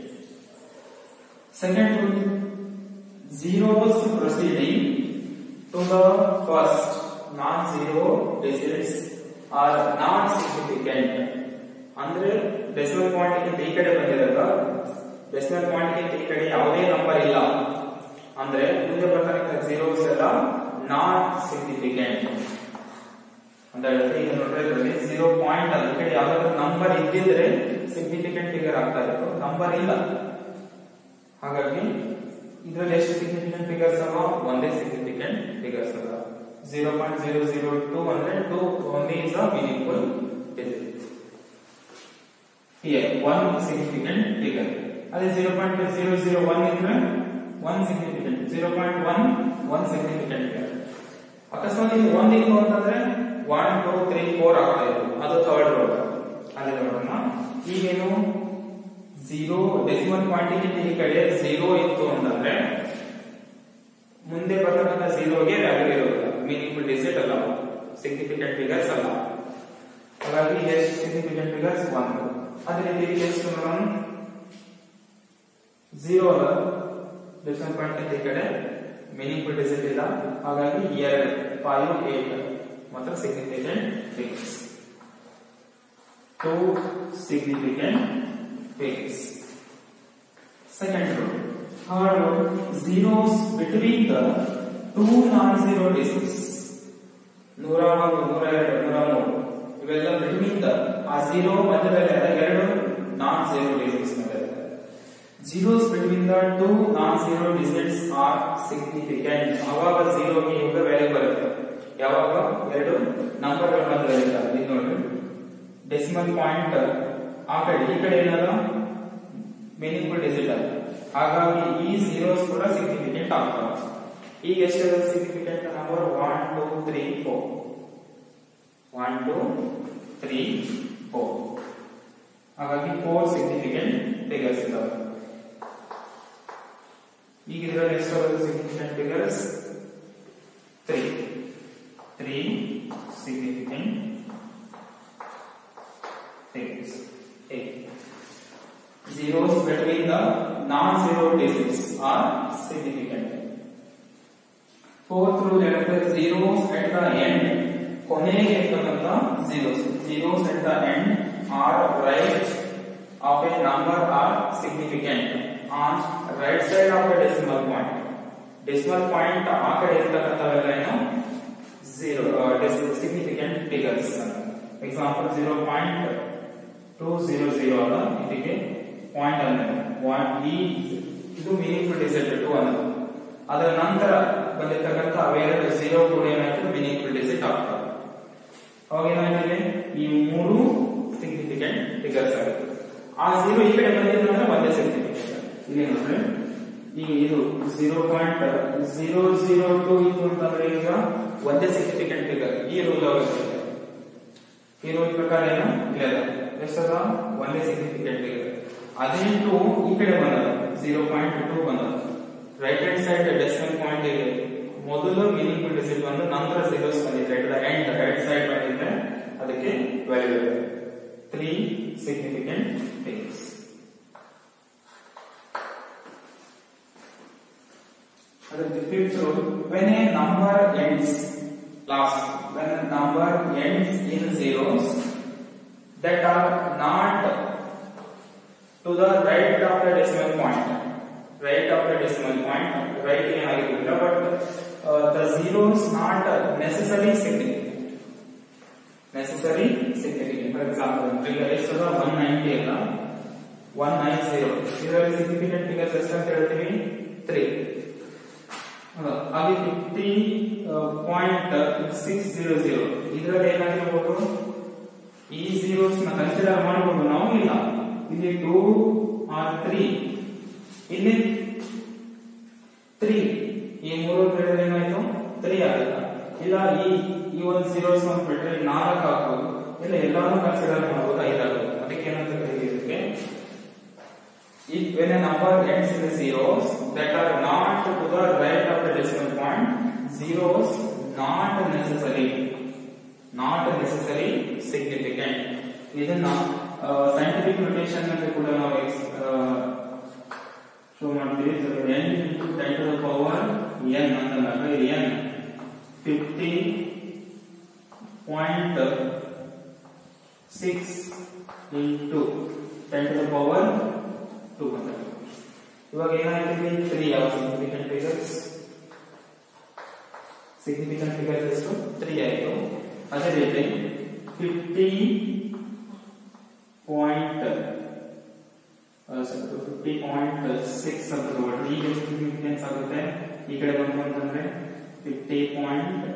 Second rule, zeros proceeding to the first non-zero digits are not significant. ಅಂದ್ರೆ decimal point ಗೆ ಈ ಕಡೆ ಬಂದಿದಾಗ decimal point ಗೆ ಈ ಕಡೆ ಯಾವುದೇ number ಇಲ್ಲ ಅಂದ್ರೆ ಮುಂದೆ ಬರ್ತಕ್ಕಂಥ ಜೀರೋಸ್ ಎಲ್ಲ ನಾಟ್ ಸಿಗ್ನಿಫಿಕೆಂಟ್ ಅಂತ ಹೇಳಿದ್ರೆ, ಈಗ ನೋಡ್ರೆ ಇದರಲ್ಲಿ 0 ಪಾಯಿಂಟ್ ಅಲ್ಲ, ಈ ಕಡೆ ಯಾವ್ದಾದ್ರು ನಂಬರ್ ಇದ್ದಿದ್ರೆ ಸಿಗ್ನಿಫಿಕೆಂಟ್ ಫಿಗರ್ ಆಗ್ತಾ ಇತ್ತು, ನಂಬರ್ ಇಲ್ಲ. ಹಾಗಾಗಿ ಇದರಲ್ಲಿ ಎಷ್ಟು ಸಿಗ್ನಿಫಿಕೆಂಟ್ ಫಿಗರ್ಸ್ ಅಲ್ಲ? ಒಂದೇ ಸಿಗ್ನಿಫಿಕೆಂಟ್ ಫಿಗರ್ಸ್ ಅಲ್ಲ. 0.002 ಅಂದ್ರೆ 2 only is a meaningful digit. Here one significant figure. ಅದೇ 0.001 ಇದ್ರೆ 1 significant, 0.1 1 significant figure. ಅಕಸ್ಮಾತ್ ಇಲ್ಲಿ 1 ಇತ್ತು ಅಂತಂದ್ರೆ 1 2 3 4 ಆಗ್ತಾ ಇತ್ತು, ಅದು ಥರ್ಡ್ ರೋ. ಅಲ್ಲಿ ನೋಡೋಣ, ಈಗೇನು 0 ಡೆಸಿಮಲ್ ಪಾಯಿಂಟ್ ಈ ಕಡೆ 0 ಇತ್ತು ಅಂತಂದ್ರೆ ಮುಂದೆ ಬರ್ತಕ್ಕಂಥ 0ಗೆ ವ್ಯಾಲ್ಯೂ ಇರೋದಿಲ್ಲ, ಮೀನಿಂಗ್ಫುಲ್ ಡಿಜಿಟ್ ಅಲ್ಲ, ಸಿಗ್ನಿಫಿಕೆಂಟ್ ಫಿಗರ್ಸ್ ಅಲ್ಲ. ಹಾಗಾಗಿ ಎಷ್ಟು ಸಿಗ್ನಿಫಿಕೆಂಟ್ ಫಿಗರ್ಸ್? 1. ಅದೇ ರೀತಿ ಎಷ್ಟು ನೋಡೋಣ, 0 ಅಲ್ಲ, ಡೆಸಿಮಲ್ ಪಾಯಿಂಟ್ ಈ ಕಡೆ ಮೀನಿಂಗ್ಫುಲ್ ಡಿಜಿಟ್ ಇಲ್ಲ, ಹಾಗಾಗಿ 2 5 8 ಮಾತ್ರ significant figures. 2 significant figures. Second row. Third row, zeros between the two non-zero digits. 101, 102, 103 ಇವೆಲ್ಲ between the ಆ 0 ಮಧ್ಯದಲ್ಲಿ ಎರಡು non-zero digits ನಲ್ಲಿದೆ. Zeros between the two non-zero digits are significant. ಆವಾಗ 0 ಗೆ ಇವಾಗ ವ್ಯಾಲ್ಯೂ ಬರುತ್ತೆ. ಯಾವಾಗ ಎರಡು ನಂಬರ್ಗಳ ಮಧ್ಯೆ ಇರುತ್ತೆ. ಇದು ನೋಡಿ, ಡೆಸಿಮಲ್ ಪಾಯಿಂಟ್ ಆ ಕಡೆ ಈ ಕಡೆ ಏನಲ್ಲ ಮೀನಿಂಗ್ಫುಲ್ ಡಿಜಿಟ್ ಅಲ್ಲ, ಹಾಗಾಗಿ ಈ zeros ಕೂಡ ಸಿಗ್ನಿಫಿಕೆಂಟ್ ಆಗ್ತವೆ. ಈಗ ಎಷ್ಟು ಸಿಗ್ನಿಫಿಕೆಂಟ್ ನಂಬರ್? 1 2 3 4 1 2 3 4. ಹಾಗಾಗಿ 4 ಸಿಗ್ನಿಫಿಕೆಂಟ್ ಫಿಗರ್ಸ್ ಇದಾವೆ. ಈಗ ಇದರಲ್ಲಿ ಎಷ್ಟು significant figures? 3 significant figures. 8 zeros between the non-zero digits are significant. 4 through 11 zeros at the end, ಕೊನೆಗೆ ಇರ್ತಕ್ಕಂಥ zeros at the end are right of a number are significant on right side of the decimal point. Decimal point ಆ ಕಡೆ ಇರ್ತಕ್ಕಂಥವೆಲ್ಲ ಏನು significant figures. Example 0.200 ಅಲ್ಲ, ಇದಕ್ಕೆ point ಅಂದ್ರೆ ಇದು meaningful digit 2 ಅನ್ನೋದು. ಅದರ ನಂತರ ಬಂದಿರತಕ್ಕಂಥ ಅವೆರಡು 0 ಕೂಡ ಏನಾಯ್ತು? ಮೀನಿಂಗ್ಫುಲ್ ಡಿಜಿಟ್ ಆಗ್ತವೆ. ಅವಾಗ ಏನಾಯ್ತು? ಈ 3 ಸಿಗ್ನಿಫಿಕೆಂಟ್ ಫಿಗರ್ಸ್ ಆಗುತ್ತೆ. ಆ 0 ಈ ಕಡೆ ಬಂದಿದ್ರೆ ಒಂದೇ ಸಿಗ್ನಿಫಿಕೆಂಟ್. ಇಲ್ಲಿ ನೋಡ್ರಿ, ಈಗ ಇದು 0.002 ಇತ್ತು ಅಂತಂದ್ರೆ ಈಗ ಒಂದೇ ಸಿಗ್ನಿಫಿಕೆಂಟ್ ಫಿಗರ್. ಈ ರೂಲ್ ಆಗುತ್ತೆ. ಈ ರೂಲ್ ಪ್ರಕಾರ ಏನು ಇಲ್ಲ, ಎಷ್ಟದ ಒಂದೇ ಸಿಗ್ನಿಫಿಕೆಂಟ್ ಫಿಗರ್. ಅದೇ 2 ಈ ಕಡೆ ಬಂದದ 0.2 ಬಂದದ. Right hand side decimal point ಇದೆ, ಮೊದಲು ಮೀನಿಂಗ್ಫುಲ್ ಡಿಜಿಟ್ ಬಂದು ನಂತರ zeros ಬಂದಿದೆ. ಎಂಡ್ ರೈಟ್ ಸೈಡ್ ಬಂದಿದೆ, ಅದಕ್ಕೆ ವ್ಯಾಲ್ಯೂ ಇದೆ. 3 significant figures. The fifth rule, when a number ends in zeros that are not to the right of the decimal point, right ಏನಾಗಿಲ್ಲ, but the zeros not necessarily significant. For example, ಈಗ ಎಷ್ಟದ 190 ಅಲ್ಲ, 190 ಇದರಲ್ಲಿ significant figures ಎಷ್ಟು ಅಂತ ಹೇಳ್ತೀವಿ? 3. ಹಾಗೆ 50.600 ಇದರಲ್ಲಿ ಏನಾಗಿರ್ಬೋದು? ಈ zeros ನ ಕನ್ಸಿಡರ್ ಮಾಡಬಹುದು ನಾವು, ಇಲ್ಲ ಇಲ್ಲಿ 2 or 3, ಇಲ್ಲಿ 3, ಈ 3 ಏನಾಯ್ತು? 3 ಆಗುತ್ತೆ. ಇಲ್ಲ ಈ ಒಂದು zeros ನ ಬಿಟ್ಟರೆ 4 ಹಾಕಬಹುದು, ಇಲ್ಲ ಎಲ್ಲಾನು ಕನ್ಸಿಡರ್ ಮಾಡಬಹುದು, 5 ಆಗುತ್ತೆ. ಅದಕ್ಕೆ ಏನಂತ ಕರೀತೀವಿ? When a number ends in the zeros that are not to the right of the decimal point, zeros not necessary significant. ಇದನ್ನ ಸೈಂಟಿಫಿಕ್ ನೊಟೇಷನ್ ನಲ್ಲಿ ಕೂಡ ನಾವು ಶೋ ಮಾಡ್ತೀವಿ. n into 10 to the power n ಅಂತಂದಾಗ n 50.6 into 10 to the power 2 ಅಂತ. ಇವಾಗ ಏನಾಯ್ತು ಇಲ್ಲಿ 3 ಯಾವ ಸಿಗ್ನಿಫಿಕೆಂಟ್ ಫಿಗರ್ಸ್ ಎಷ್ಟು 3 ಆಯ್ತು. ಅದೇ ರೀತಿ 50.6 ಅಂತ ತಗೊಳ್ಳಿ. ಈಗ ಎಷ್ಟು ಸಿಗ್ನಿಫಿಕೆನ್ಸ್ ಆಗುತ್ತೆ ಈ ಕಡೆ ಬಂತು ಅಂತಂದ್ರೆ 50.05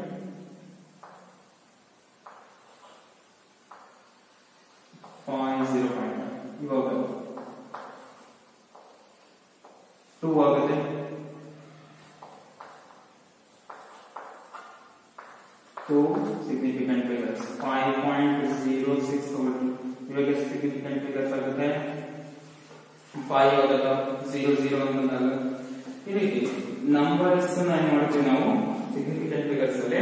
ಇವಾಗ 2 ಆಗುತ್ತೆ. 2 significant figures. 5.06 ತಗೊಳ್ಳಿ. ಇವಾಗ ಎಷ್ಟು significant figures ಆಗುತ್ತೆ 5 ಆಗುತ್ತಾ 00 ಅಂದಾಗ ಈ ರೀತಿ ನಂಬರ್ಸ್ ಏನ್ ಮಾಡ್ತೀವಿ ನಾವು ಸಿಗ್ನಿಫಿಕೆಂಟ್ ಫಿಗರ್ಸ್ ಅಲ್ಲಿ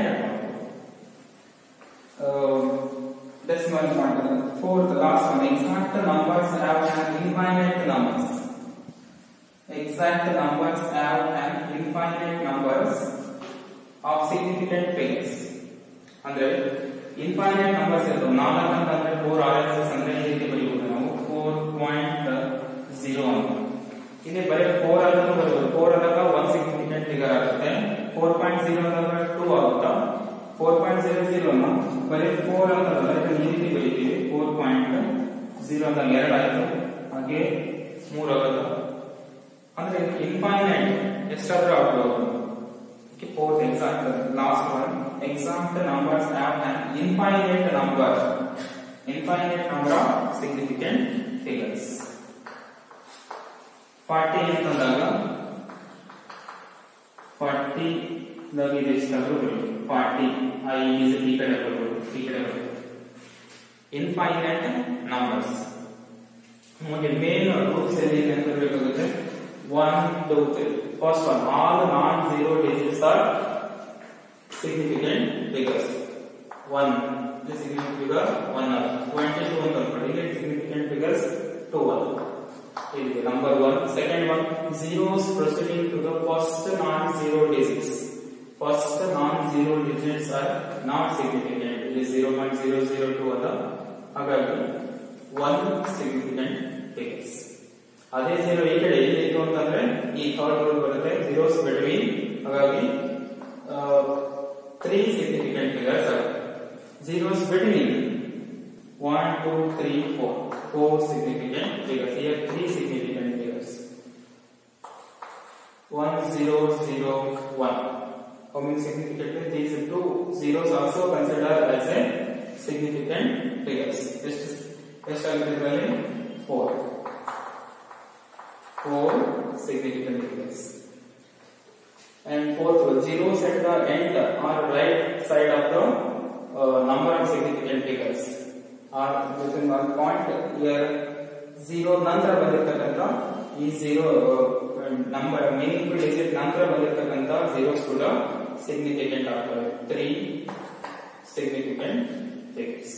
decimal ಮಾಡ್ತಾರೆ. Fourth last one, exact numbers have an infinite numbers. Exact numbers have an infinite numbers of significant figures. ಅಂದ್ರೆ infinite numbers ಇರೋದು 4 ಅಂತಂದ್ರೆ 4 RHS ಅಂದ್ರೆ ಈ ರೀತಿ ಬರೆಯಬಹುದು ನಾವು 4.0 ಅಂತ. ಇಲ್ಲಿ ಬರೀ 4 ಅದನ್ನು ಬರೆಯಬಹುದು. 4 ಆದಾಗ 1 significant figure ಆಗುತ್ತೆ. 4.0 ಆದಾಗ 2 ಆಗುತ್ತಾ. 4.00 ಅನ್ನು ಬರೀ 4 ಅಂತ ಈ ರೀತಿ ಬರೀತೀವಿ. 4.0 ಅಂತ 2 ಆಯ್ತು. ಹಾಗೆ 3 ಆಗುತ್ತೆ. ಅಂದ್ರೆ ಇನ್ಫೈನೈಟ್ ಎಷ್ಟಾದ್ರೂ ಆಗ್ಬೋದು. Fourth exact last one, exact numbers have an infinite number of significant figures. 40 ಅಂತಂದಾಗ 40 ದಾಗ ಇದೆ ಎಷ್ಟಾದ್ರೂ ಬರುತ್ತೆ. 40 I is ಈ ಕಡೆ ಬರುತ್ತೆ. Infinite numbers. ನಮಗೆ ಮೇನ್ ರೂಲ್ಸ್ ಎಲ್ಲಿ ಅಂತ ಬೇಕಾಗುತ್ತೆ. 1 2 3. First one, all non-zero digits are significant figures. 1 the significant figure 1 are 22 ಅಂತ ನೋಡಿ. ಇಲ್ಲಿ significant figures 2 are. ಇಲ್ಲಿ number 1. Second one, zeros proceeding to the first non-zero digits. First non-zero digits are not significant. ಇಲ್ಲಿ 0.002 ಅದ. ಹಾಗಾಗಿ 1 significant figures. ಅದೇ 0 ಈ ಕಡೆ ಎಲ್ಲಿತ್ತು ಅಂತಂದ್ರೆ ಈ ಥರ್ಡ್ ರೂಲ್ ಬರುತ್ತೆ zeros between. ಹಾಗಾಗಿ 3 significant figures are zeros between 1 2 3 4 significant figures. Here 3 significant figures. 1 0 0 1. How many significant? These two zeros also considered as a significant figures. Just already 4 significant figures. And fourth one, zeros at the end or right side of the number of significant figures are within one point. Here 0 ನಂತರ ಬಂದಿರತಕ್ಕಂತ ಈ 0 number meaningful digit ನಂತರ ಬಂದಿರತಕ್ಕಂತ zeros ಕೂಡ significant ಆಗ್ತವೆ. 3 significant figures.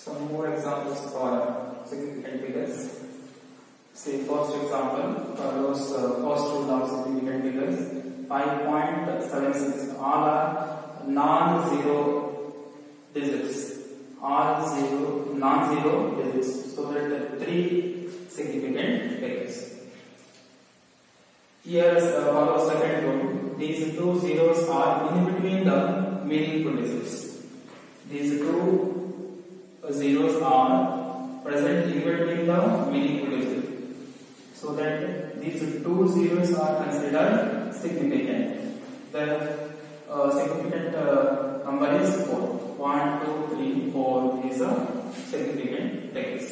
Some more examples for significant figures. See, first example follows first rule of significant figures. 5.76. All are non-zero digits. All non-zero digits. So that 3 significant figures. Here follows second rule. These two zeros are in between the meaningful digits. These two zeros are present in between the meaningful digits, so that these two zeros are considered significant. The significant number is 4. 1 2 3 4 is a significant figures.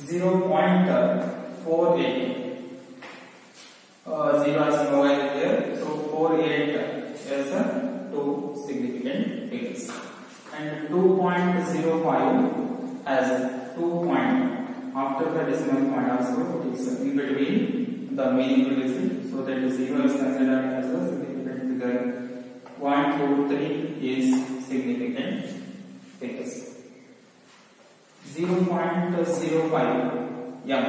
0.48 0 is no value here, so 48 is a 2 significant figures. And 2.05 as 2 point after the decimal point also is in between the meaningful digit, so that the 0 is considered as a significant figure. 1 2 3 is significant figures. 0.05 m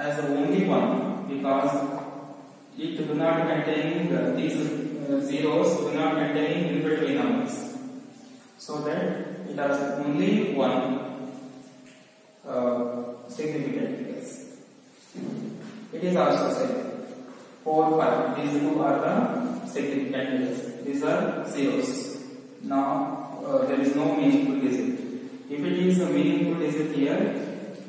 as the only one we because it do not containing these zeros do not containing in between numbers, so that it has only one significant figures. It is also said 4, 5. These two are the significant figures. These are zeros. Now there is no meaningful digit. If it is a meaningful digit here,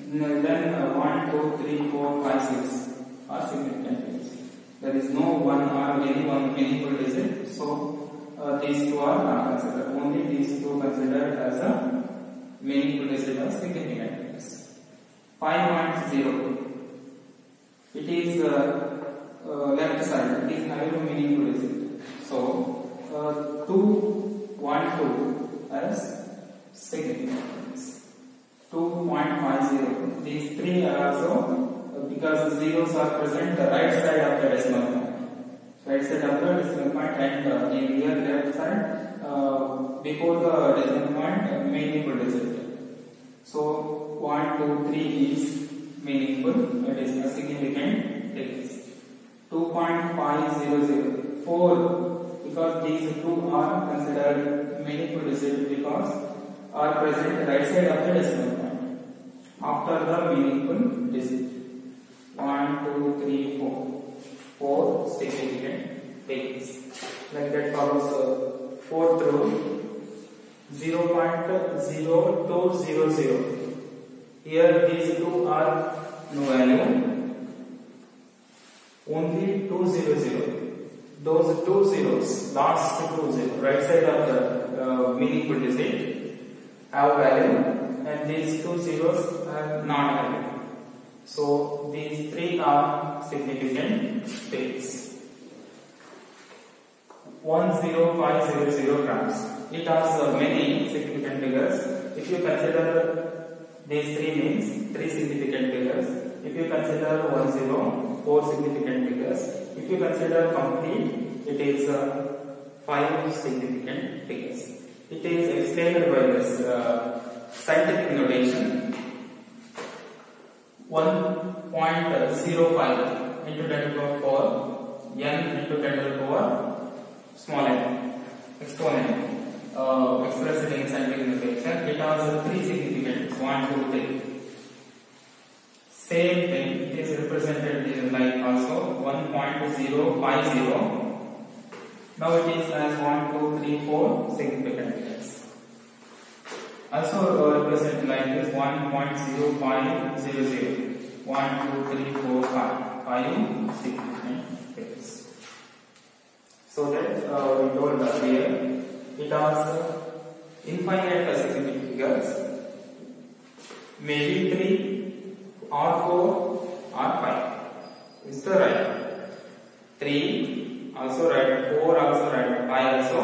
then 1, 2, 3, 4, 5, 6 are significant figures. There is no one or any one meaningful digit, so these two are not considered. Only these two considered as a meaningful digit or significant figures. 5.0. It is left side. It is having a meaningful digit. So 2, 1, 2 as significant figures. 2.50. These three are also, because the zeros are present right side of the decimal point. Right side of the decimal point, and in here left side before the decimal point meaningful digit. So 1, 2, 3 is meaningful. It is a significant digit. 2.500. 4, because these two are considered meaningful digit because are present right side of the decimal point after the meaningful digit. 1, 2, 3, 4. 4 significant digits. Like that follows fourth row. 0.0200. Here these two are no value. Only 200. Those two zeros, last two zeros, right side of the meaningful digit have value, and these two zeros are not value. So these three are significant digits. 10500 grams. It has many significant figures. If you consider these three means 3 significant figures. If you consider 10, 4 significant figures. If you consider complete, it is 5 significant figures. It is explained by this scientific notation. 1.05 into 10 to the power n into 10 to the power small n exponent expressed in scientific notation. It has 3 significants, 1, 2, 3. Same thing, it is represented in like also 1.050. Now it is as 1, 2, 3, 4 significant figures. Also represent like this 1.0500. 1, 2, 3, 4, 5 significant figures. So that we told earlier, it has infinite significant figures, maybe 3 or 4 or 5. Is the right? 3 also right, 4 also right, 5 also